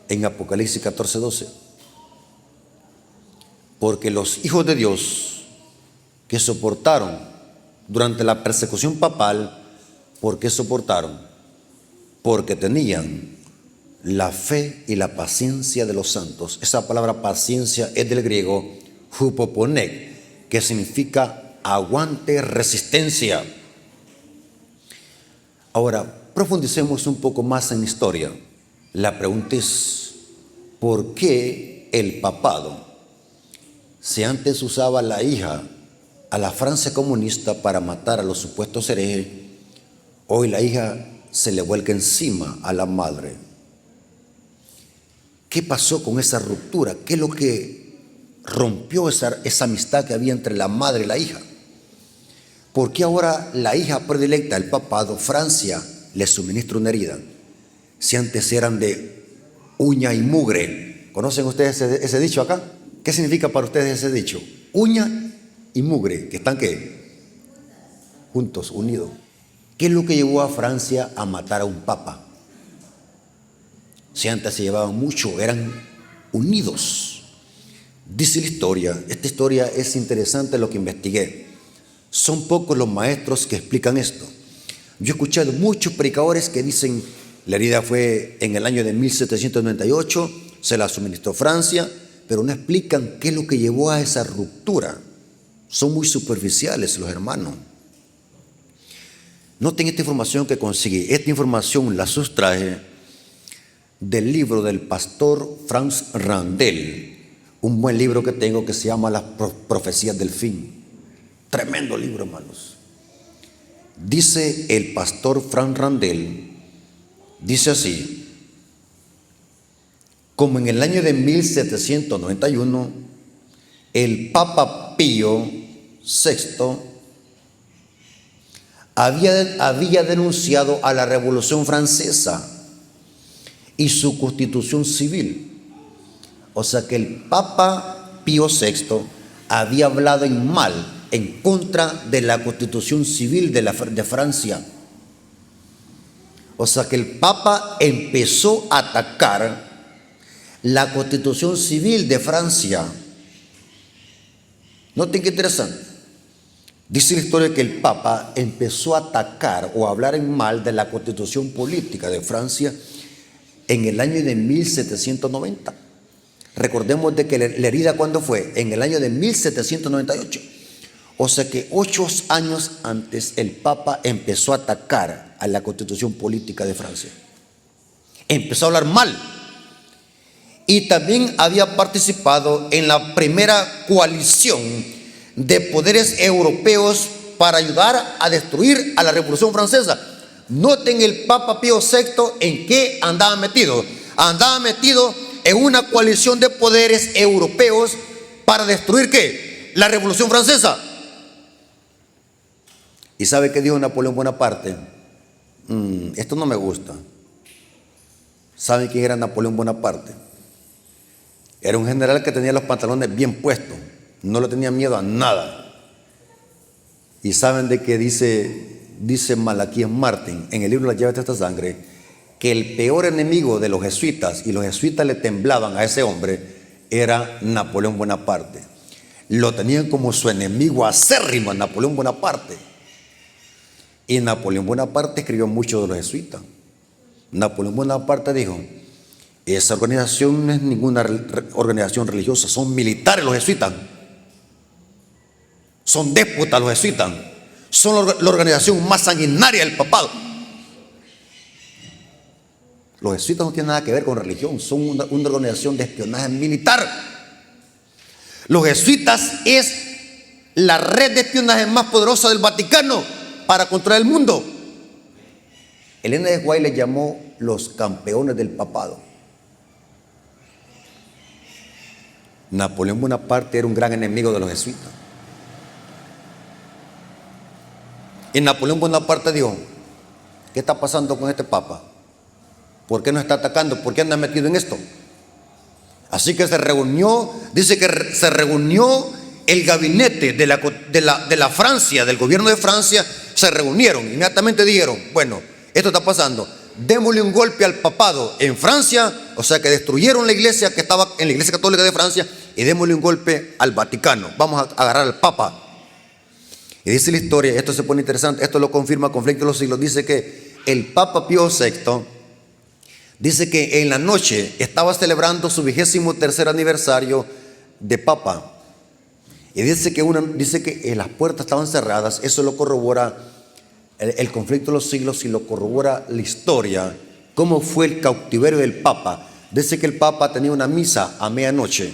En Apocalipsis 14:12. Porque los hijos de Dios que soportaron durante la persecución papal, ¿por qué soportaron? Porque tenían la fe y la paciencia de los santos. Esa palabra paciencia es del griego hupoponek, que significa aguante, resistencia. Ahora, profundicemos un poco más en la historia. La pregunta es, ¿por qué el papado? Si antes usaba la hija a la Francia comunista para matar a los supuestos herejes, hoy la hija se le vuelca encima a la madre. ¿Qué pasó con esa ruptura? ¿Qué es lo que rompió esa amistad que había entre la madre y la hija? ¿Por qué ahora la hija predilecta del papado, Francia, le suministra una herida? Si antes eran de uña y mugre. ¿Conocen ustedes ese dicho acá? ¿Qué significa para ustedes ese dicho? Uña y mugre, que están ¿qué? Juntos, unidos. ¿Qué es lo que llevó a Francia a matar a un papa? Si antes se llevaban mucho, eran unidos. Dice la historia, esta historia es interesante lo que investigué. Son pocos los maestros que explican esto. Yo he escuchado muchos predicadores que dicen, la herida fue en el año de 1798, se la suministró Francia, pero no explican qué es lo que llevó a esa ruptura. Son muy superficiales los hermanos. Noten esta información que conseguí. Esta información la sustraje del libro del pastor Franz Randel, un buen libro que tengo que se llama Las Profecías del Fin. Tremendo libro, hermanos. Dice el pastor Franz Randel, dice así: como en el año de 1791, el Papa Pío VI había denunciado a la Revolución Francesa y su constitución civil. O sea que el Papa Pío VI había hablado en contra de la constitución civil de Francia. O sea que el Papa empezó a atacar la constitución civil de Francia. Noten qué interesante. Dice la historia que el Papa empezó a atacar o a hablar en mal de la constitución política de Francia en el año de 1790. Recordemos de que la herida, ¿cuándo fue? En el año de 1798. O sea que 8 años antes el Papa empezó a atacar a la constitución política de Francia. Empezó a hablar mal. Y también había participado en la primera coalición de poderes europeos para ayudar a destruir a la Revolución Francesa. Noten el Papa Pío VI en qué andaba metido. Andaba metido en una coalición de poderes europeos para destruir ¿qué? La Revolución Francesa. ¿Y sabe qué dijo Napoleón Bonaparte? Esto no me gusta. ¿Saben quién era Napoleón Bonaparte? Era un general que tenía los pantalones bien puestos, no le tenía miedo a nada. Y saben de qué dice Malaquías Martín en el libro Las llaves de esta sangre, que el peor enemigo de los jesuitas, y los jesuitas le temblaban a ese hombre, era Napoleón Bonaparte. Lo tenían como su enemigo acérrimo a Napoleón Bonaparte. Y Napoleón Bonaparte escribió mucho de los jesuitas. Napoleón Bonaparte dijo: esa organización no es ninguna organización religiosa, son militares los jesuitas, son déspotas los jesuitas, son la organización más sanguinaria del papado. Los jesuitas no tienen nada que ver con religión, son una organización de espionaje militar. Los jesuitas es la red de espionaje más poderosa del Vaticano para controlar el mundo. Elena de White les llamó los campeones del papado. Napoleón Bonaparte era un gran enemigo de los jesuitas. Y Napoleón Bonaparte dijo: ¿qué está pasando con este papa? ¿Por qué nos está atacando? ¿Por qué anda metido en esto? Así que se reunió, dice que se reunió el gabinete de la Francia, del gobierno de Francia, se reunieron. Inmediatamente dijeron: bueno, esto está pasando, démosle un golpe al papado en Francia, o sea que destruyeron la iglesia que estaba en la iglesia católica de Francia, y démosle un golpe al Vaticano, vamos a agarrar al papa. Y dice la historia, esto se pone interesante, esto lo confirma Conflicto de los Siglos, dice que el Papa Pío VI, dice que en la noche estaba celebrando su 23º aniversario de papa, y dice que las puertas estaban cerradas. Eso lo corrobora el Conflicto de los Siglos y lo corrobora la historia, cómo fue el cautiverio del papa. Dice que el papa tenía una misa a medianoche,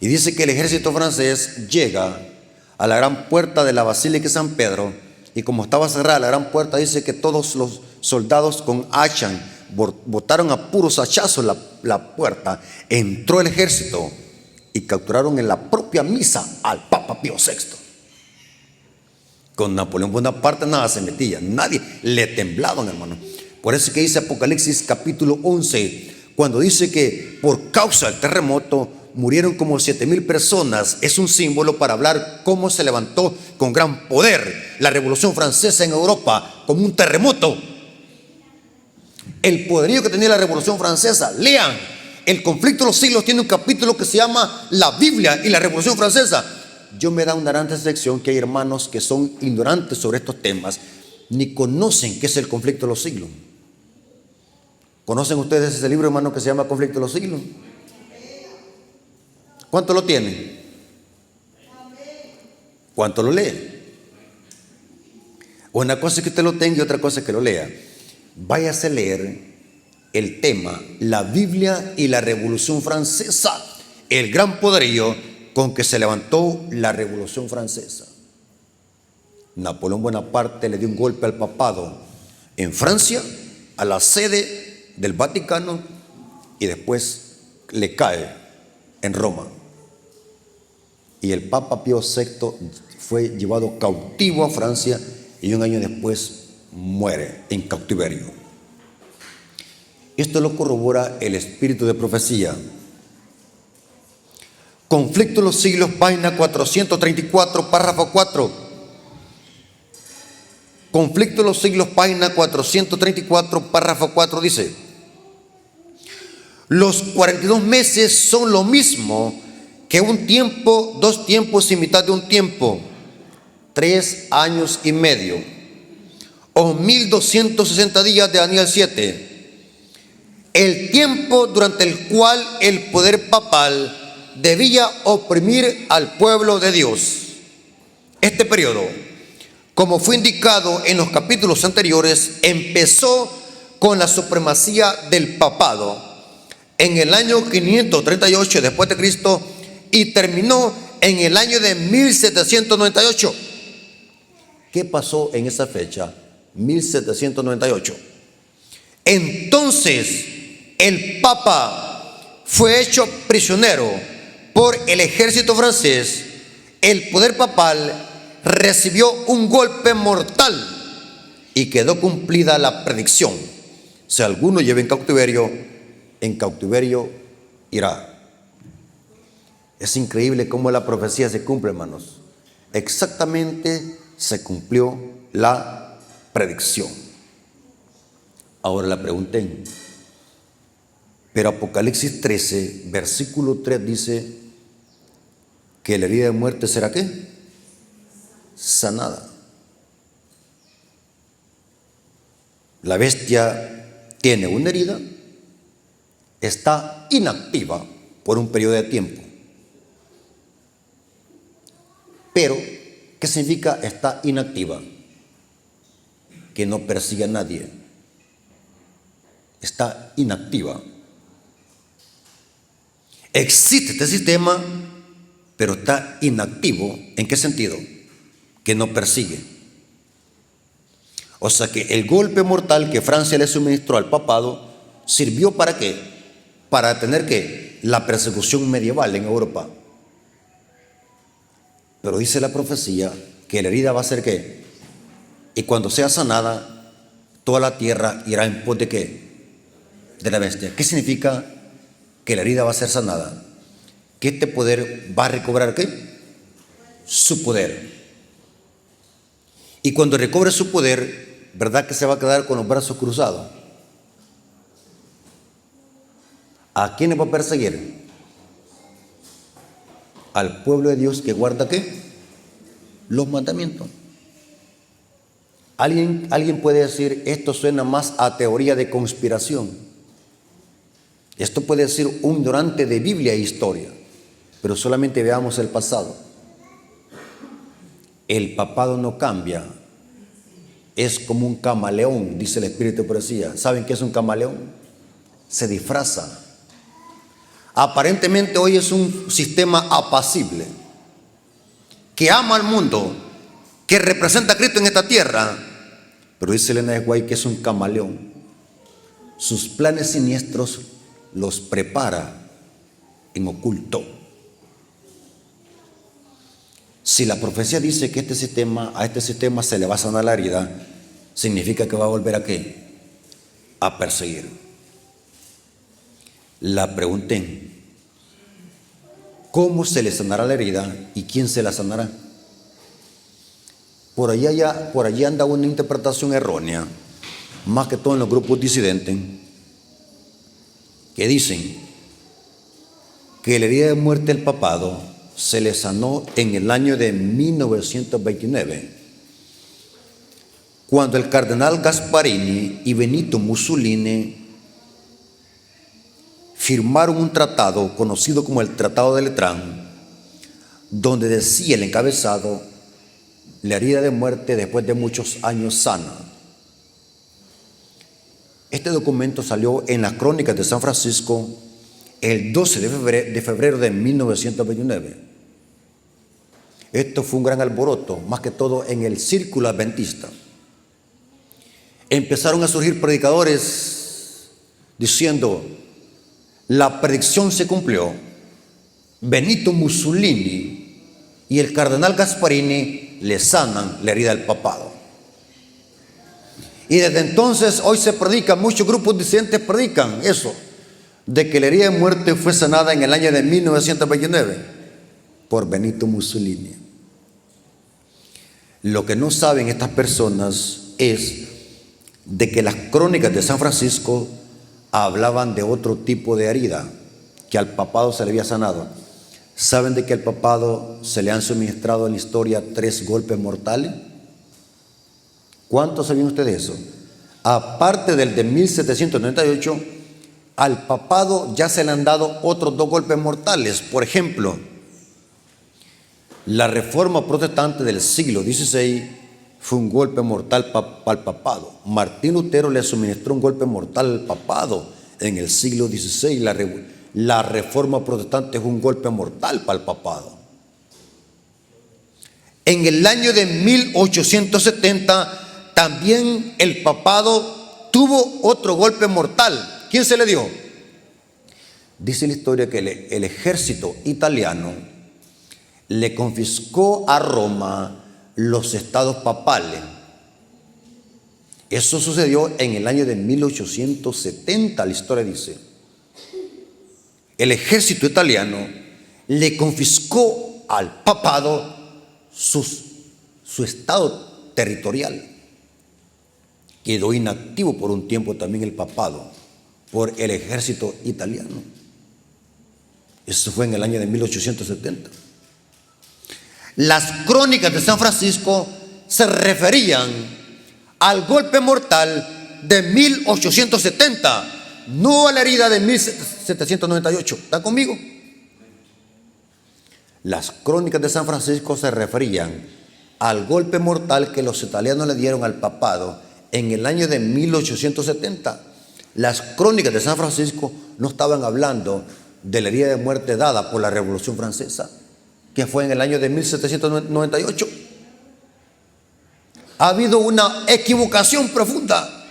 y dice que el ejército francés llega a la gran puerta de la Basílica de San Pedro, y como estaba cerrada la gran puerta, dice que todos los soldados con hacha botaron a puros hachazos la puerta. Entró el ejército y capturaron en la propia misa al Papa Pío VI. Con Napoleón Bonaparte nada se metía, nadie, le temblaban, hermano. Por eso que dice Apocalipsis capítulo 11, cuando dice que por causa del terremoto murieron como 7,000 personas, es un símbolo para hablar cómo se levantó con gran poder la Revolución Francesa en Europa, como un terremoto. El poderío que tenía la Revolución Francesa. Lean, el Conflicto de los Siglos tiene un capítulo que se llama La Biblia y la Revolución Francesa. Yo me da una gran sección que hay hermanos que son ignorantes sobre estos temas, ni conocen qué es el Conflicto de los Siglos. ¿Conocen ustedes ese libro, hermano, que se llama Conflicto de los Siglos? ¿Cuánto lo tienen? ¿Cuánto lo lee? Una cosa es que usted lo tenga y otra cosa es que lo lea. Váyase a leer el tema, la Biblia y la Revolución Francesa, el gran poderío con que se levantó la Revolución Francesa. Napoleón Bonaparte le dio un golpe al papado en Francia, a la sede del Vaticano, y después le cae en Roma. Y el Papa Pío VI fue llevado cautivo a Francia y un año después muere en cautiverio. Esto lo corrobora el espíritu de profecía. Conflicto de los Siglos, página 434, párrafo 4. Conflicto de los Siglos, página 434, párrafo 4 dice: los 42 meses son lo mismo que un tiempo, 2 tiempos y mitad de un tiempo, 3 años y medio, o 1260 días de Daniel 7. El tiempo durante el cual el poder papal debía oprimir al pueblo de Dios. Este periodo, como fue indicado en los capítulos anteriores, empezó con la supremacía del papado en el año 538 después de Cristo y terminó en el año de 1798. ¿Qué pasó en esa fecha? 1798. Entonces el Papa fue hecho prisionero por el ejército francés. El poder papal recibió un golpe mortal y quedó cumplida la predicción: si alguno lleva en cautiverio irá. Es increíble cómo la profecía se cumple, hermanos. Exactamente se cumplió la predicción. Ahora la pregunta, pero Apocalipsis 13, versículo 3 dice que la herida de muerte será ¿qué? Sanada. La bestia tiene una herida, está inactiva por un periodo de tiempo. Pero, ¿qué significa está inactiva? Que no persigue a nadie. Está inactiva. Existe este sistema, pero está inactivo. ¿En qué sentido? Que no persigue. O sea que el golpe mortal que Francia le suministró al papado sirvió ¿para qué? Para tener ¿qué? La persecución medieval en Europa. Pero dice la profecía que la herida va a ser ¿qué? Y cuando sea sanada, toda la tierra irá en pos de ¿qué? De la bestia. ¿Qué significa que la herida va a ser sanada? Que este poder va a recobrar ¿qué? Su poder. Y cuando recobre su poder, ¿verdad que se va a quedar con los brazos cruzados? ¿A quiénes va a perseguir? Al pueblo de Dios que guarda ¿qué? Los mandamientos. Alguien puede decir, esto suena más a teoría de conspiración. Esto puede decir un ignorante de Biblia e historia, pero solamente veamos el pasado. El papado no cambia, es como un camaleón, dice el Espíritu de Profecía. ¿Saben qué es un camaleón? Se disfraza. Aparentemente hoy es un sistema apacible, que ama al mundo, que representa a Cristo en esta tierra, pero dice Elena de White que es un camaleón. Sus planes siniestros los prepara en oculto. Si la profecía dice que a este sistema se le va a sanar la herida, significa que va a volver a ¿qué? A perseguir. La pregunté, ¿cómo se le sanará la herida y quién se la sanará? Por allí anda una interpretación errónea, más que todo en los grupos disidentes, que dicen que la herida de muerte del papado se le sanó en el año de 1929, cuando el cardenal Gasparini y Benito Mussolini firmaron un tratado conocido como el Tratado de Letrán, donde decía el encabezado, la herida de muerte después de muchos años sana. Este documento salió en las Crónicas de San Francisco el 12 de febrero de 1929. Esto fue un gran alboroto, más que todo en el círculo adventista. Empezaron a surgir predicadores diciendo, la predicción se cumplió. Benito Mussolini y el cardenal Gasparini le sanan la herida del papado. Y desde entonces hoy se predica, muchos grupos disidentes predican eso, de que la herida de muerte fue sanada en el año de 1929 por Benito Mussolini. Lo que no saben estas personas es de que las Crónicas de San Francisco hablaban de otro tipo de herida que al papado se le había sanado. ¿Saben de que al papado se le han suministrado en la historia 3 golpes mortales? ¿Cuántos sabían ustedes eso? Aparte del de 1798, al papado ya se le han dado otros 2 golpes mortales. Por ejemplo, la Reforma Protestante del siglo XVI fue un golpe mortal al papado. Martín Lutero le suministró un golpe mortal al papado en el siglo XVI. La Reforma Protestante fue un golpe mortal para el papado. En el año de 1870 también el papado tuvo otro golpe mortal. ¿Quién se le dio? Dice la historia que el ejército italiano le confiscó a Roma los estados papales. Eso sucedió en el año de 1870, la historia dice. El ejército italiano le confiscó al papado su estado territorial. Quedó inactivo por un tiempo también el papado por el ejército italiano. Eso fue en el año de 1870. Las crónicas de San Francisco se referían al golpe mortal de 1870, no a la herida de 1798. ¿Está conmigo? Las crónicas de San Francisco se referían al golpe mortal que los italianos le dieron al papado en el año de 1870. Las crónicas de San Francisco no estaban hablando de la herida de muerte dada por la Revolución Francesa, que fue en el año de 1798. Ha habido una equivocación profunda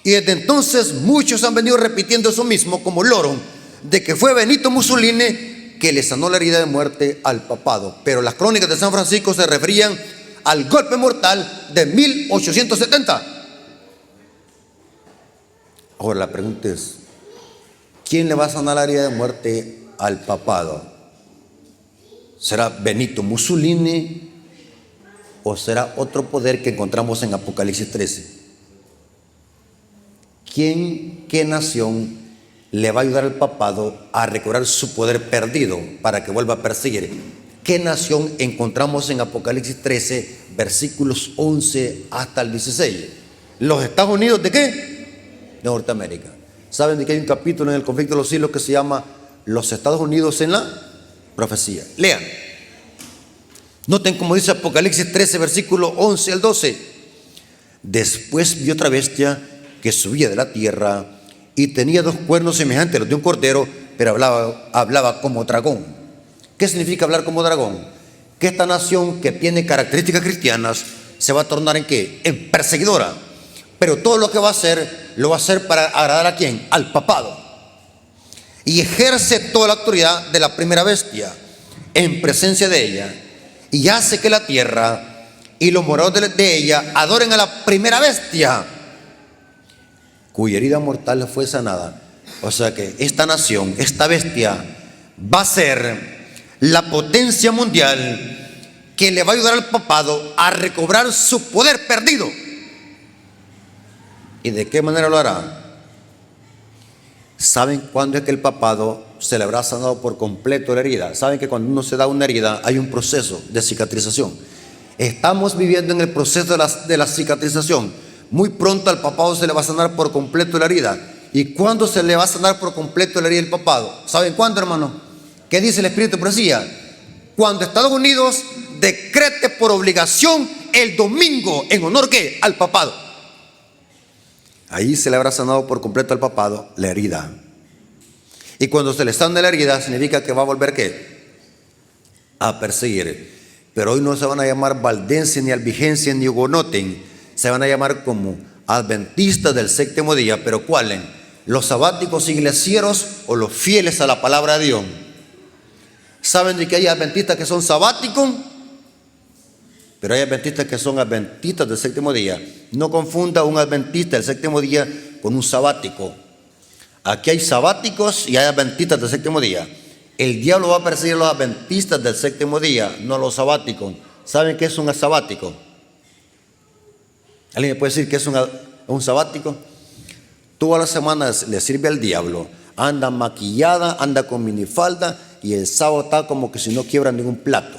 y desde entonces muchos han venido repitiendo eso mismo como loro, de que fue Benito Mussolini que le sanó la herida de muerte al papado. Pero las crónicas de San Francisco se referían al golpe mortal de 1870. Ahora la pregunta es, ¿quién le va a sanar la herida de muerte al papado? ¿Será Benito Mussolini o será otro poder que encontramos en Apocalipsis 13? ¿Qué nación le va a ayudar al papado a recobrar su poder perdido para que vuelva a perseguir? ¿Qué nación encontramos en Apocalipsis 13, versículos 11 hasta el 16? ¿Los Estados Unidos de qué? De Norteamérica. ¿Saben de que hay un capítulo en el conflicto de los siglos que se llama Los Estados Unidos en la profecía? Lean. Noten como dice Apocalipsis 13, versículo 11 al 12. Después vi otra bestia que subía de la tierra y tenía dos cuernos semejantes a los de un cordero, pero hablaba como dragón. ¿Qué significa hablar como dragón? Que esta nación que tiene características cristianas se va a tornar ¿en qué? En perseguidora. Pero todo lo que va a hacer, lo va a hacer para agradar ¿a quién? Al papado. Y ejerce toda la autoridad de la primera bestia en presencia de ella, y hace que la tierra y los moradores de ella adoren a la primera bestia, cuya herida mortal fue sanada. O sea que esta nación, esta bestia, va a ser la potencia mundial que le va a ayudar al papado a recobrar su poder perdido. ¿Y de qué manera lo hará? ¿Saben cuándo es que el papado se le habrá sanado por completo la herida? Saben que cuando uno se da una herida hay un proceso de cicatrización. Estamos viviendo en el proceso de la cicatrización. Muy pronto al papado se le va a sanar por completo la herida. ¿Y cuándo se le va a sanar por completo la herida del papado? ¿Saben cuándo, hermano? ¿Qué dice el Espíritu de Profecía? Cuando Estados Unidos decrete por obligación el domingo en honor ¿qué? Al papado. Ahí se le habrá sanado por completo al papado la herida. Y cuando se le sane la herida, significa que va a volver ¿qué? A perseguir. Pero hoy no se van a llamar valdenses, ni albigenses, ni hugonoten. Se van a llamar como adventistas del séptimo día. ¿Pero cuáles? ¿Los sabáticos iglesieros o los fieles a la palabra de Dios? ¿Saben de que hay adventistas que son sabáticos? Pero hay adventistas que son adventistas del séptimo día. No confunda un adventista del séptimo día con un sabático. Aquí hay sabáticos y hay adventistas del séptimo día. El diablo va a perseguir a los adventistas del séptimo día, no a los sabáticos. ¿Saben qué es un sabático? ¿Alguien me puede decir qué es un sabático? Todas las semanas le sirve al diablo. Anda maquillada, anda con minifalda y el sábado está como que si no quiebra ningún plato.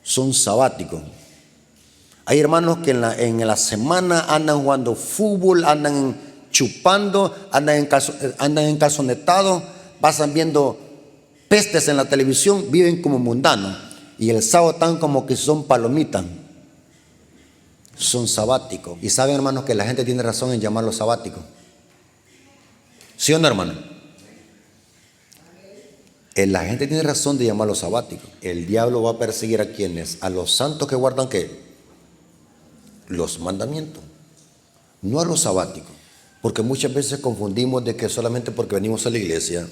Son sabáticos. Hay hermanos que en la semana andan jugando fútbol, andan chupando, andan encalzonetados, pasan viendo pestes en la televisión, viven como mundanos. Y el sábado están como que son palomitas. Son sabáticos. Y saben, hermanos, que la gente tiene razón en llamarlos sabáticos. ¿Sí o no, hermano? La gente tiene razón de llamarlos sabáticos. El diablo va a perseguir a quienes, a los santos que guardan ¿qué? Los mandamientos, no a los sabáticos. Porque muchas veces confundimos de que solamente porque venimos a la iglesia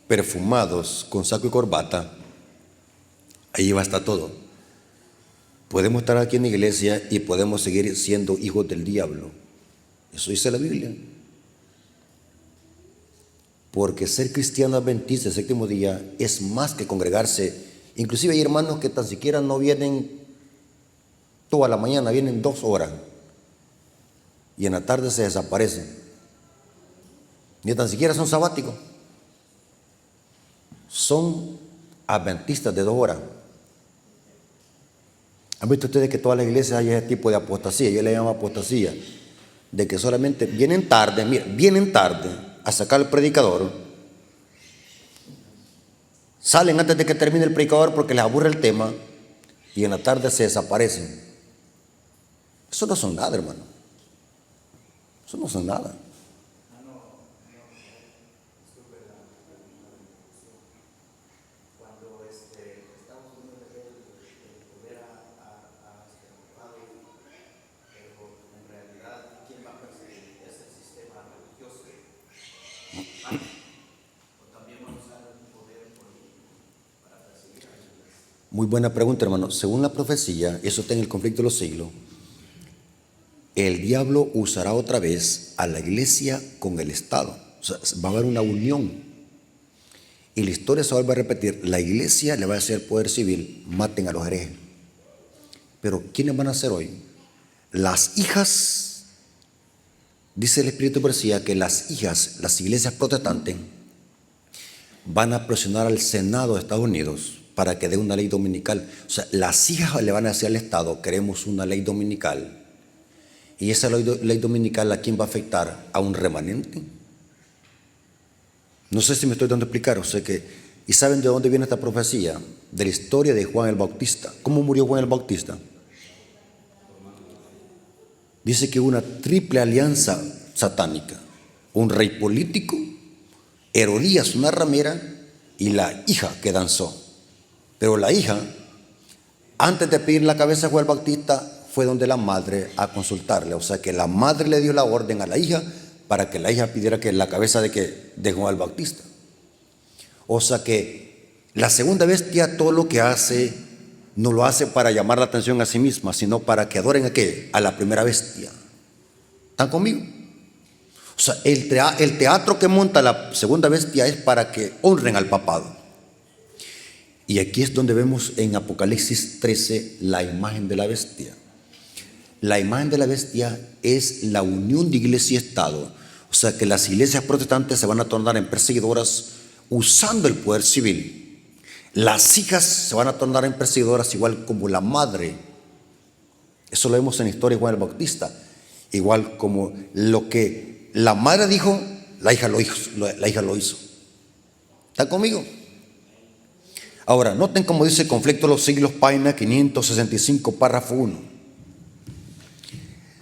perfumados con saco y corbata, ahí va a estar todo. Podemos estar aquí en la iglesia y podemos seguir siendo hijos del diablo. Eso dice la Biblia. Porque ser cristiano adventista del séptimo día es más que congregarse. Inclusive hay hermanos que tan siquiera no vienen toda la mañana, vienen 2 horas. Y en la tarde se desaparecen. Ni tan siquiera son sabáticos. Son adventistas de 2 horas. ¿Han visto ustedes que todas las iglesias hay ese tipo de apostasía? Yo le llamo apostasía, de que solamente vienen tarde, mira, vienen tarde a sacar al predicador, salen antes de que termine el predicador porque les aburre el tema y en la tarde se desaparecen. Eso no son nada, hermano. Eso no son nada. Muy buena pregunta, hermano. Según la profecía, eso está en el conflicto de los siglos, el diablo usará otra vez a la iglesia con el Estado. O sea, va a haber una unión. Y la historia se vuelve a repetir. La iglesia le va a hacer poder civil, maten a los herejes. Pero ¿quiénes van a ser hoy? Las hijas, dice el Espíritu de Profecía, que las hijas, las iglesias protestantes, van a presionar al Senado de Estados Unidos para que dé una ley dominical. O sea, las hijas le van a decir al Estado, queremos una ley dominical. Y esa ley dominical, ¿a quién va a afectar? ¿A un remanente? No sé si me estoy dando a explicar. O sea que, ¿y saben de dónde viene esta profecía? De la historia de Juan el Bautista. ¿Cómo murió Juan el Bautista? Dice que hubo una triple alianza satánica. Un rey político, Herodías, una ramera, y la hija que danzó. Pero la hija, antes de pedir la cabeza de Juan el Bautista, fue donde la madre a consultarle. O sea que la madre le dio la orden a la hija para que la hija pidiera que la cabeza de Juan el Bautista. O sea que la segunda bestia todo lo que hace, no lo hace para llamar la atención a sí misma, sino para que adoren a ¿qué? A la primera bestia. ¿Están conmigo? O sea, el teatro que monta la segunda bestia es para que honren al papado. Y aquí es donde vemos en Apocalipsis 13 la imagen de la bestia. La imagen de la bestia es la unión de iglesia y Estado. O sea que las iglesias protestantes se van a tornar en perseguidoras usando el poder civil. Las hijas se van a tornar en perseguidoras igual como la madre. Eso lo vemos en la historia de Juan el Bautista. Igual como lo que la madre dijo, la hija lo hizo. ¿Están conmigo? Ahora, noten cómo dice el conflicto de los siglos, página 565, párrafo 1.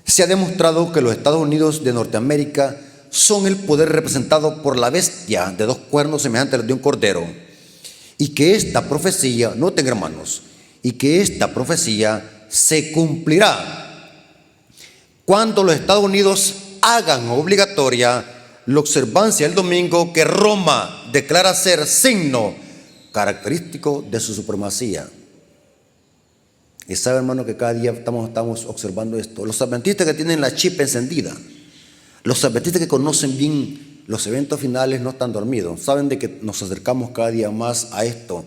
Se ha demostrado que los Estados Unidos de Norteamérica son el poder representado por la bestia de 2 cuernos semejantes a los de un cordero. Y que esta profecía, noten hermanos, y que esta profecía se cumplirá cuando los Estados Unidos hagan obligatoria la observancia del domingo que Roma declara ser signo característico de su supremacía. Y sabe, hermano, que cada día estamos observando esto. Los adventistas que tienen la chip encendida, los adventistas que conocen bien los eventos finales, no están dormidos. Saben de que nos acercamos cada día más a esto,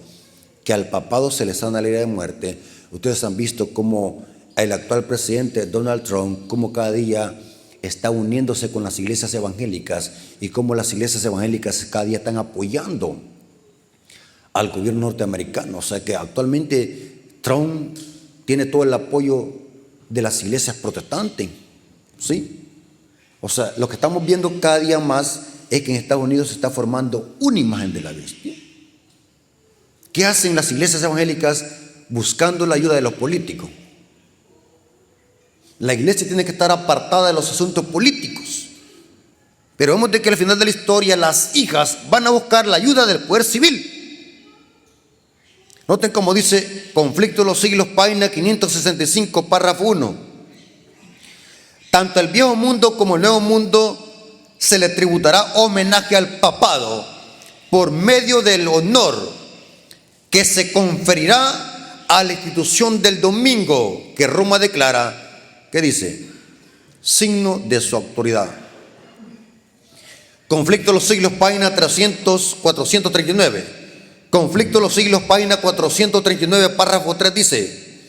que al papado se le sana la herida de muerte. Ustedes han visto cómo el actual presidente Donald Trump, cómo cada día está uniéndose con las iglesias evangélicas y cómo las iglesias evangélicas cada día están apoyando al gobierno norteamericano. O sea que actualmente Trump tiene todo el apoyo de las iglesias protestantes, ¿sí? O sea, lo que estamos viendo cada día más es que en Estados Unidos se está formando una imagen de la bestia. ¿Qué hacen las iglesias evangélicas buscando la ayuda de los políticos? La iglesia tiene que estar apartada de los asuntos políticos. Pero vemos de que al final de la historia las hijas van a buscar la ayuda del poder civil. Noten cómo dice Conflicto de los Siglos, página 565, párrafo 1. Tanto el viejo mundo como el nuevo mundo se le tributará homenaje al papado por medio del honor que se conferirá a la institución del domingo que Roma declara, ¿qué dice? Signo de su autoridad. Conflicto de los Siglos, página 439. Conflicto de los Siglos, página 439, párrafo 3 dice: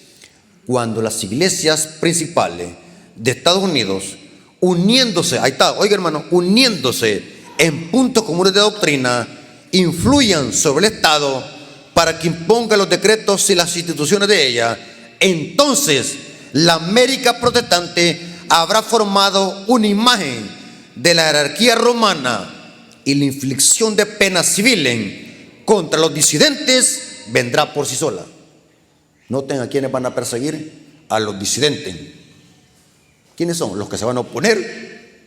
cuando las iglesias principales de Estados Unidos, uniéndose, ahí está, oiga hermano, uniéndose en puntos comunes de doctrina, influyan sobre el Estado para que imponga los decretos y las instituciones de ella, entonces la América protestante habrá formado una imagen de la jerarquía romana, y la inflicción de penas civiles contra los disidentes vendrá por sí sola. Noten a quienes van a perseguir: a los disidentes. ¿Quiénes son? Los que se van a oponer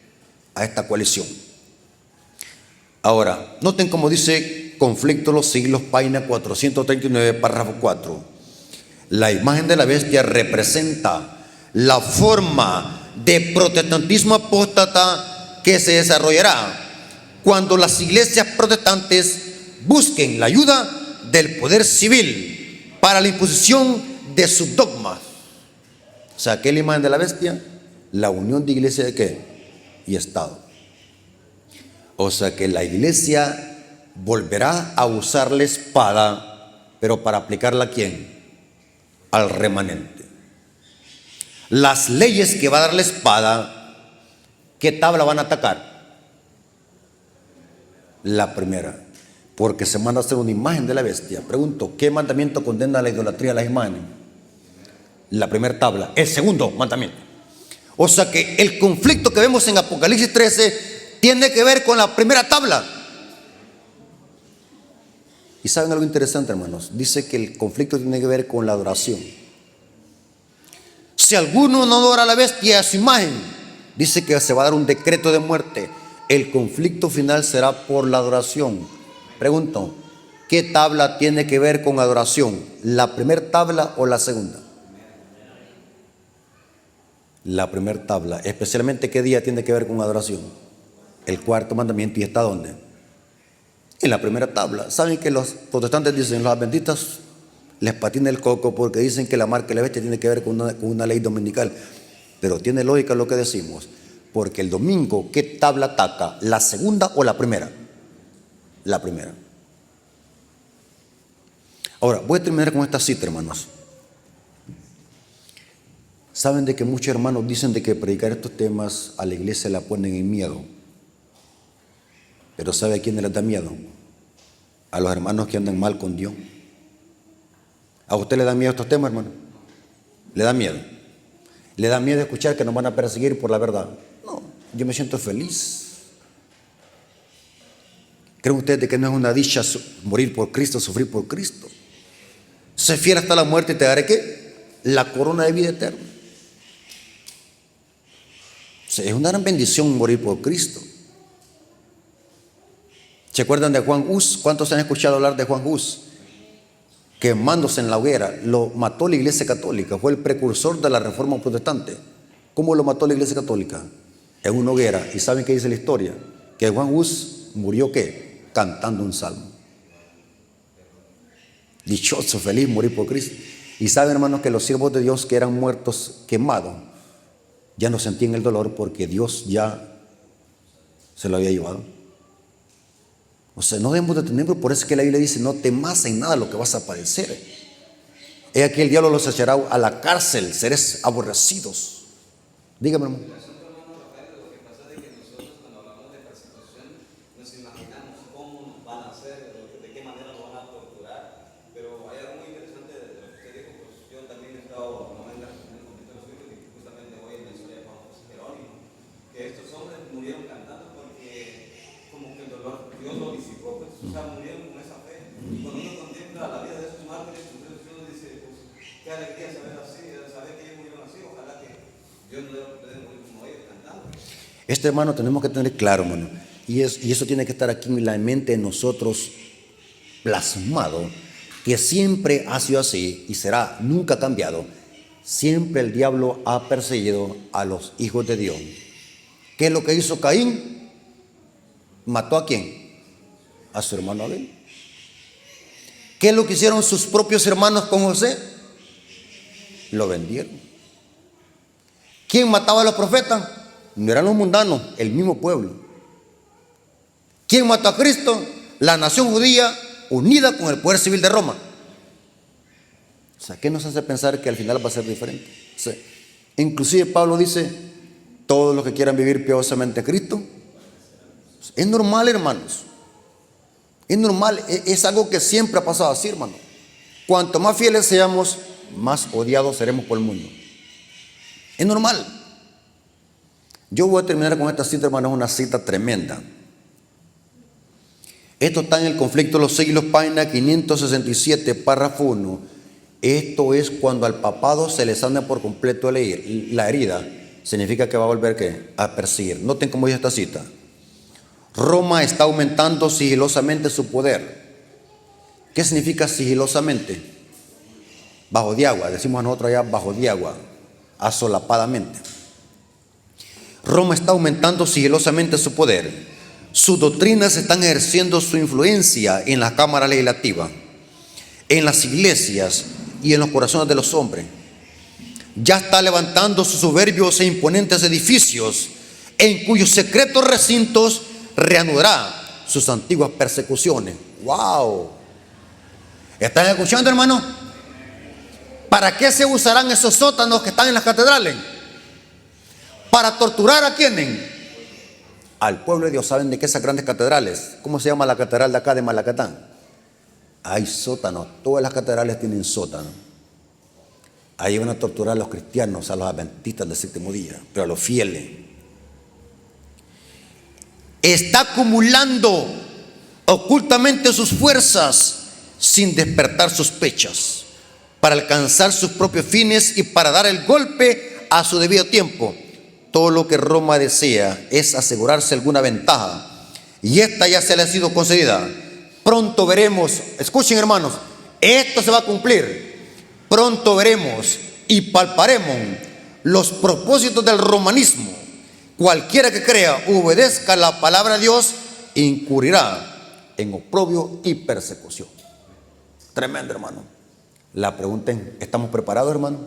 a esta coalición. Ahora, noten cómo dice Conflicto de los Siglos, página 439, párrafo 4. La imagen de la bestia representa la forma de protestantismo apóstata que se desarrollará cuando las iglesias protestantes busquen la ayuda del poder civil para la imposición de sus dogmas. O sea, ¿qué es la imagen de la bestia? La unión de iglesia de qué? Y Estado. O sea que la iglesia volverá a usar la espada, pero para aplicarla ¿a quién? Al remanente. Las leyes que va a dar la espada, ¿qué tabla van a atacar? La primera, porque se manda a hacer una imagen de la bestia. Pregunto, ¿qué mandamiento condena la idolatría a las imágenes? La primera tabla. El segundo mandamiento. O sea que el conflicto que vemos en Apocalipsis 13 tiene que ver con la primera tabla. Y saben algo interesante, hermanos, dice que el conflicto tiene que ver con la adoración. Si alguno no adora a la bestia, a su imagen, dice que se va a dar un decreto de muerte. El conflicto final será por la adoración. Pregunto, ¿qué tabla tiene que ver con adoración? ¿La primera tabla o la segunda? La primera tabla. Especialmente, ¿qué día tiene que ver con adoración? El cuarto mandamiento. ¿Y está dónde? En la primera tabla. ¿Saben que los protestantes dicen, los adventistas les patina el coco porque dicen que la marca de la bestia tiene que ver con una ley dominical? Pero tiene lógica lo que decimos, porque el domingo, ¿qué tabla ataca? ¿La segunda o la primera? La primera. Ahora, voy a terminar con esta cita, hermanos. Saben de que muchos hermanos dicen de que predicar estos temas a la iglesia la ponen en miedo. Pero ¿sabe a quién les da miedo? A los hermanos que andan mal con Dios. ¿A usted le da miedo estos temas, hermano? ¿Le da miedo? ¿Le da miedo escuchar que nos van a perseguir por la verdad? No, yo me siento feliz. ¿Creen ustedes de que no es una dicha morir por Cristo, sufrir por Cristo? Sé fiel hasta la muerte y te daré ¿qué? La corona de vida eterna. O sea, es una gran bendición morir por Cristo. ¿Se acuerdan de Juan Hus? ¿Cuántos han escuchado hablar de Juan Hus? Quemándose en la hoguera, lo mató la Iglesia Católica, fue el precursor de la Reforma Protestante. ¿Cómo lo mató la Iglesia Católica? En una hoguera. ¿Y saben qué dice la historia? Que Juan Hus murió ¿qué? Cantando un salmo. Dichoso, feliz, morir por Cristo. Y saben, hermanos, que los siervos de Dios que eran muertos, quemados, ya no sentían el dolor porque Dios ya se lo había llevado. O sea, no debemos de tener, por eso es que la Biblia dice, no temas en nada lo que vas a padecer. He aquí el diablo los echará a la cárcel, seréis aborrecidos. Dígame, hermano. Este, hermano, tenemos que tener claro, hermano, y eso tiene que estar aquí en la mente de nosotros plasmado, que siempre ha sido así y será, nunca cambiado. Siempre el diablo ha perseguido a los hijos de Dios. ¿Qué es lo que hizo Caín? ¿Mató a quién? A su hermano Abel. ¿Qué es lo que hicieron sus propios hermanos con José? Lo vendieron. ¿Quién mataba a los profetas? No eran los mundanos, el mismo pueblo. ¿Quién mató a Cristo? La nación judía unida con el poder civil de Roma. O sea, ¿qué nos hace pensar que al final va a ser diferente? O sea, inclusive Pablo dice, todos los que quieran vivir piadosamente a Cristo. Es normal, hermanos. Es normal, es algo que siempre ha pasado así, hermano. Cuanto más fieles seamos, más odiados seremos por el mundo. Es normal. Yo voy a terminar con esta cita, hermano, es una cita tremenda. Esto está en el Conflicto de los Siglos, página 567, párrafo 1. Esto es cuando al papado se le sana por completo la herida. Significa que va a volver ¿qué? A perseguir. Noten cómo dice esta cita. Roma está aumentando sigilosamente su poder. ¿Qué significa sigilosamente? Bajo de agua, decimos nosotros allá bajo de agua, asolapadamente. Roma está aumentando sigilosamente su poder. Sus doctrinas están ejerciendo su influencia en la Cámara Legislativa, en las iglesias y en los corazones de los hombres. Ya está levantando sus soberbios e imponentes edificios, en cuyos secretos recintos reanudará sus antiguas persecuciones. ¡Wow! ¿Están escuchando, hermano? ¿Para qué se usarán esos sótanos que están en las catedrales? ¿Para torturar a quiénes? Al pueblo de Dios. ¿Saben de qué esas grandes catedrales? ¿Cómo se llama la catedral de acá de Malacatán? Hay sótanos. Todas las catedrales tienen sótanos. Ahí van a torturar a los cristianos, a los adventistas del séptimo día, pero a los fieles. Está acumulando ocultamente sus fuerzas sin despertar sospechas, para alcanzar sus propios fines y para dar el golpe a su debido tiempo. Todo lo que Roma desea es asegurarse alguna ventaja, y esta ya se le ha sido concedida. Pronto veremos, escuchen, hermanos, esto se va a cumplir. Pronto veremos y palparemos los propósitos del romanismo. Cualquiera que crea u obedezca la palabra de Dios incurrirá en oprobio y persecución. Tremendo, hermano. La pregunta es, ¿estamos preparados, hermano?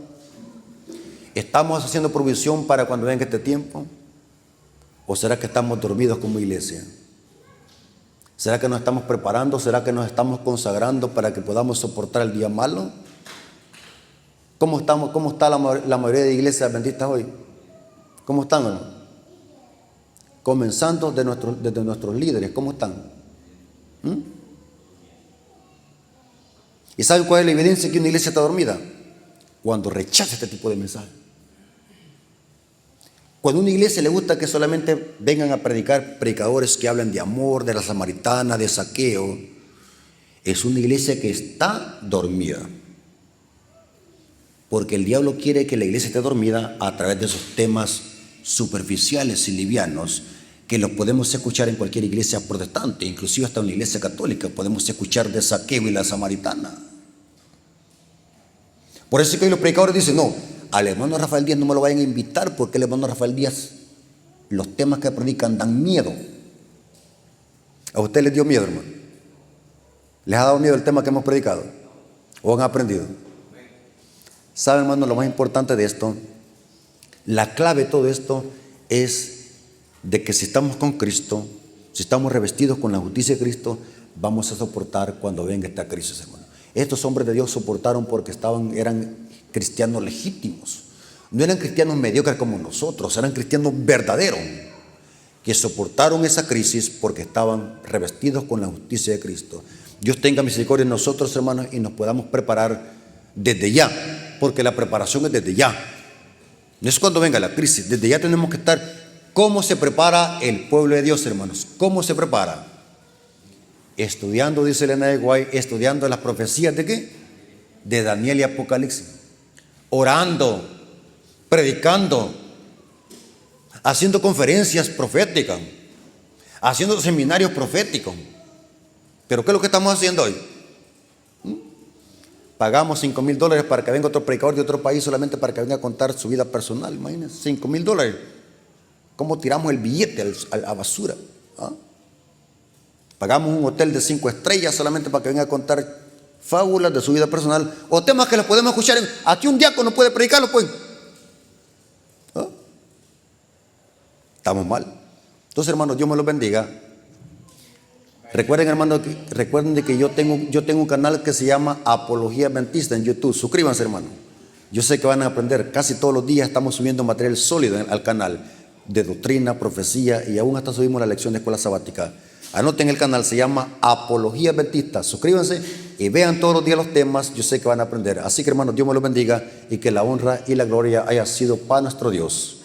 ¿Estamos haciendo provisión para cuando venga este tiempo? ¿O será que estamos dormidos como iglesia? ¿Será que nos estamos preparando? ¿Será que nos estamos consagrando para que podamos soportar el día malo? ¿Cómo estamos? ¿Cómo está la mayoría de iglesias adventistas hoy? ¿Cómo están, hermano? Comenzando desde nuestros líderes, ¿cómo están? ¿Y saben cuál es la evidencia que una iglesia está dormida? Cuando rechaza este tipo de mensajes. Cuando a una iglesia le gusta que solamente vengan a predicar predicadores que hablan de amor, de la samaritana, de saqueo, es una iglesia que está dormida. Porque el diablo quiere que la iglesia esté dormida a través de esos temas superficiales y livianos que los podemos escuchar en cualquier iglesia protestante, inclusive hasta una iglesia católica podemos escuchar de saqueo y la samaritana. Por eso es que hoy los predicadores dicen, no, al hermano Rafael Díaz no me lo vayan a invitar porque el hermano Rafael Díaz, los temas que predican dan miedo. ¿A usted les dio miedo, hermano? ¿Les ha dado miedo el tema que hemos predicado? ¿O han aprendido? ¿Saben, hermano, lo más importante de esto? La clave de todo esto es de que si estamos con Cristo, si estamos revestidos con la justicia de Cristo, vamos a soportar cuando venga esta crisis, hermano. Estos hombres de Dios soportaron porque eran cristianos legítimos. No eran cristianos mediocres como nosotros, eran cristianos verdaderos, que soportaron esa crisis porque estaban revestidos con la justicia de Cristo. Dios tenga misericordia de nosotros, hermanos, y nos podamos preparar desde ya, porque la preparación es desde ya. No es cuando venga la crisis, desde ya tenemos que estar. ¿Cómo se prepara el pueblo de Dios, hermanos? ¿Cómo se prepara? Estudiando, dice Elena de Guay, estudiando las profecías de ¿qué? De Daniel y Apocalipsis. Orando, predicando, haciendo conferencias proféticas, haciendo seminarios proféticos. ¿Pero qué es lo que estamos haciendo hoy? Pagamos $5,000 para que venga otro predicador de otro país solamente para que venga a contar su vida personal. Imagínense, $5,000. ¿Cómo tiramos el billete a basura? ¿Ah? Pagamos un hotel de 5 estrellas solamente para que venga a contar fábulas de su vida personal o temas que los podemos escuchar. Aquí un diácono puede predicarlo, pues. ¿Ah? Estamos mal. Entonces, hermanos, Dios me los bendiga. Recuerden, hermanos, recuerden de que yo tengo un canal que se llama Apología Adventista en YouTube. Suscríbanse, hermano. Yo sé que van a aprender. Casi todos los días estamos subiendo material sólido al canal de doctrina, profecía y aún hasta subimos la lección de escuela sabática. Anoten el canal, se llama Apología Adventista. Suscríbanse y vean todos los días los temas. Yo sé que van a aprender. Así que hermanos, Dios me los bendiga y que la honra y la gloria haya sido para nuestro Dios.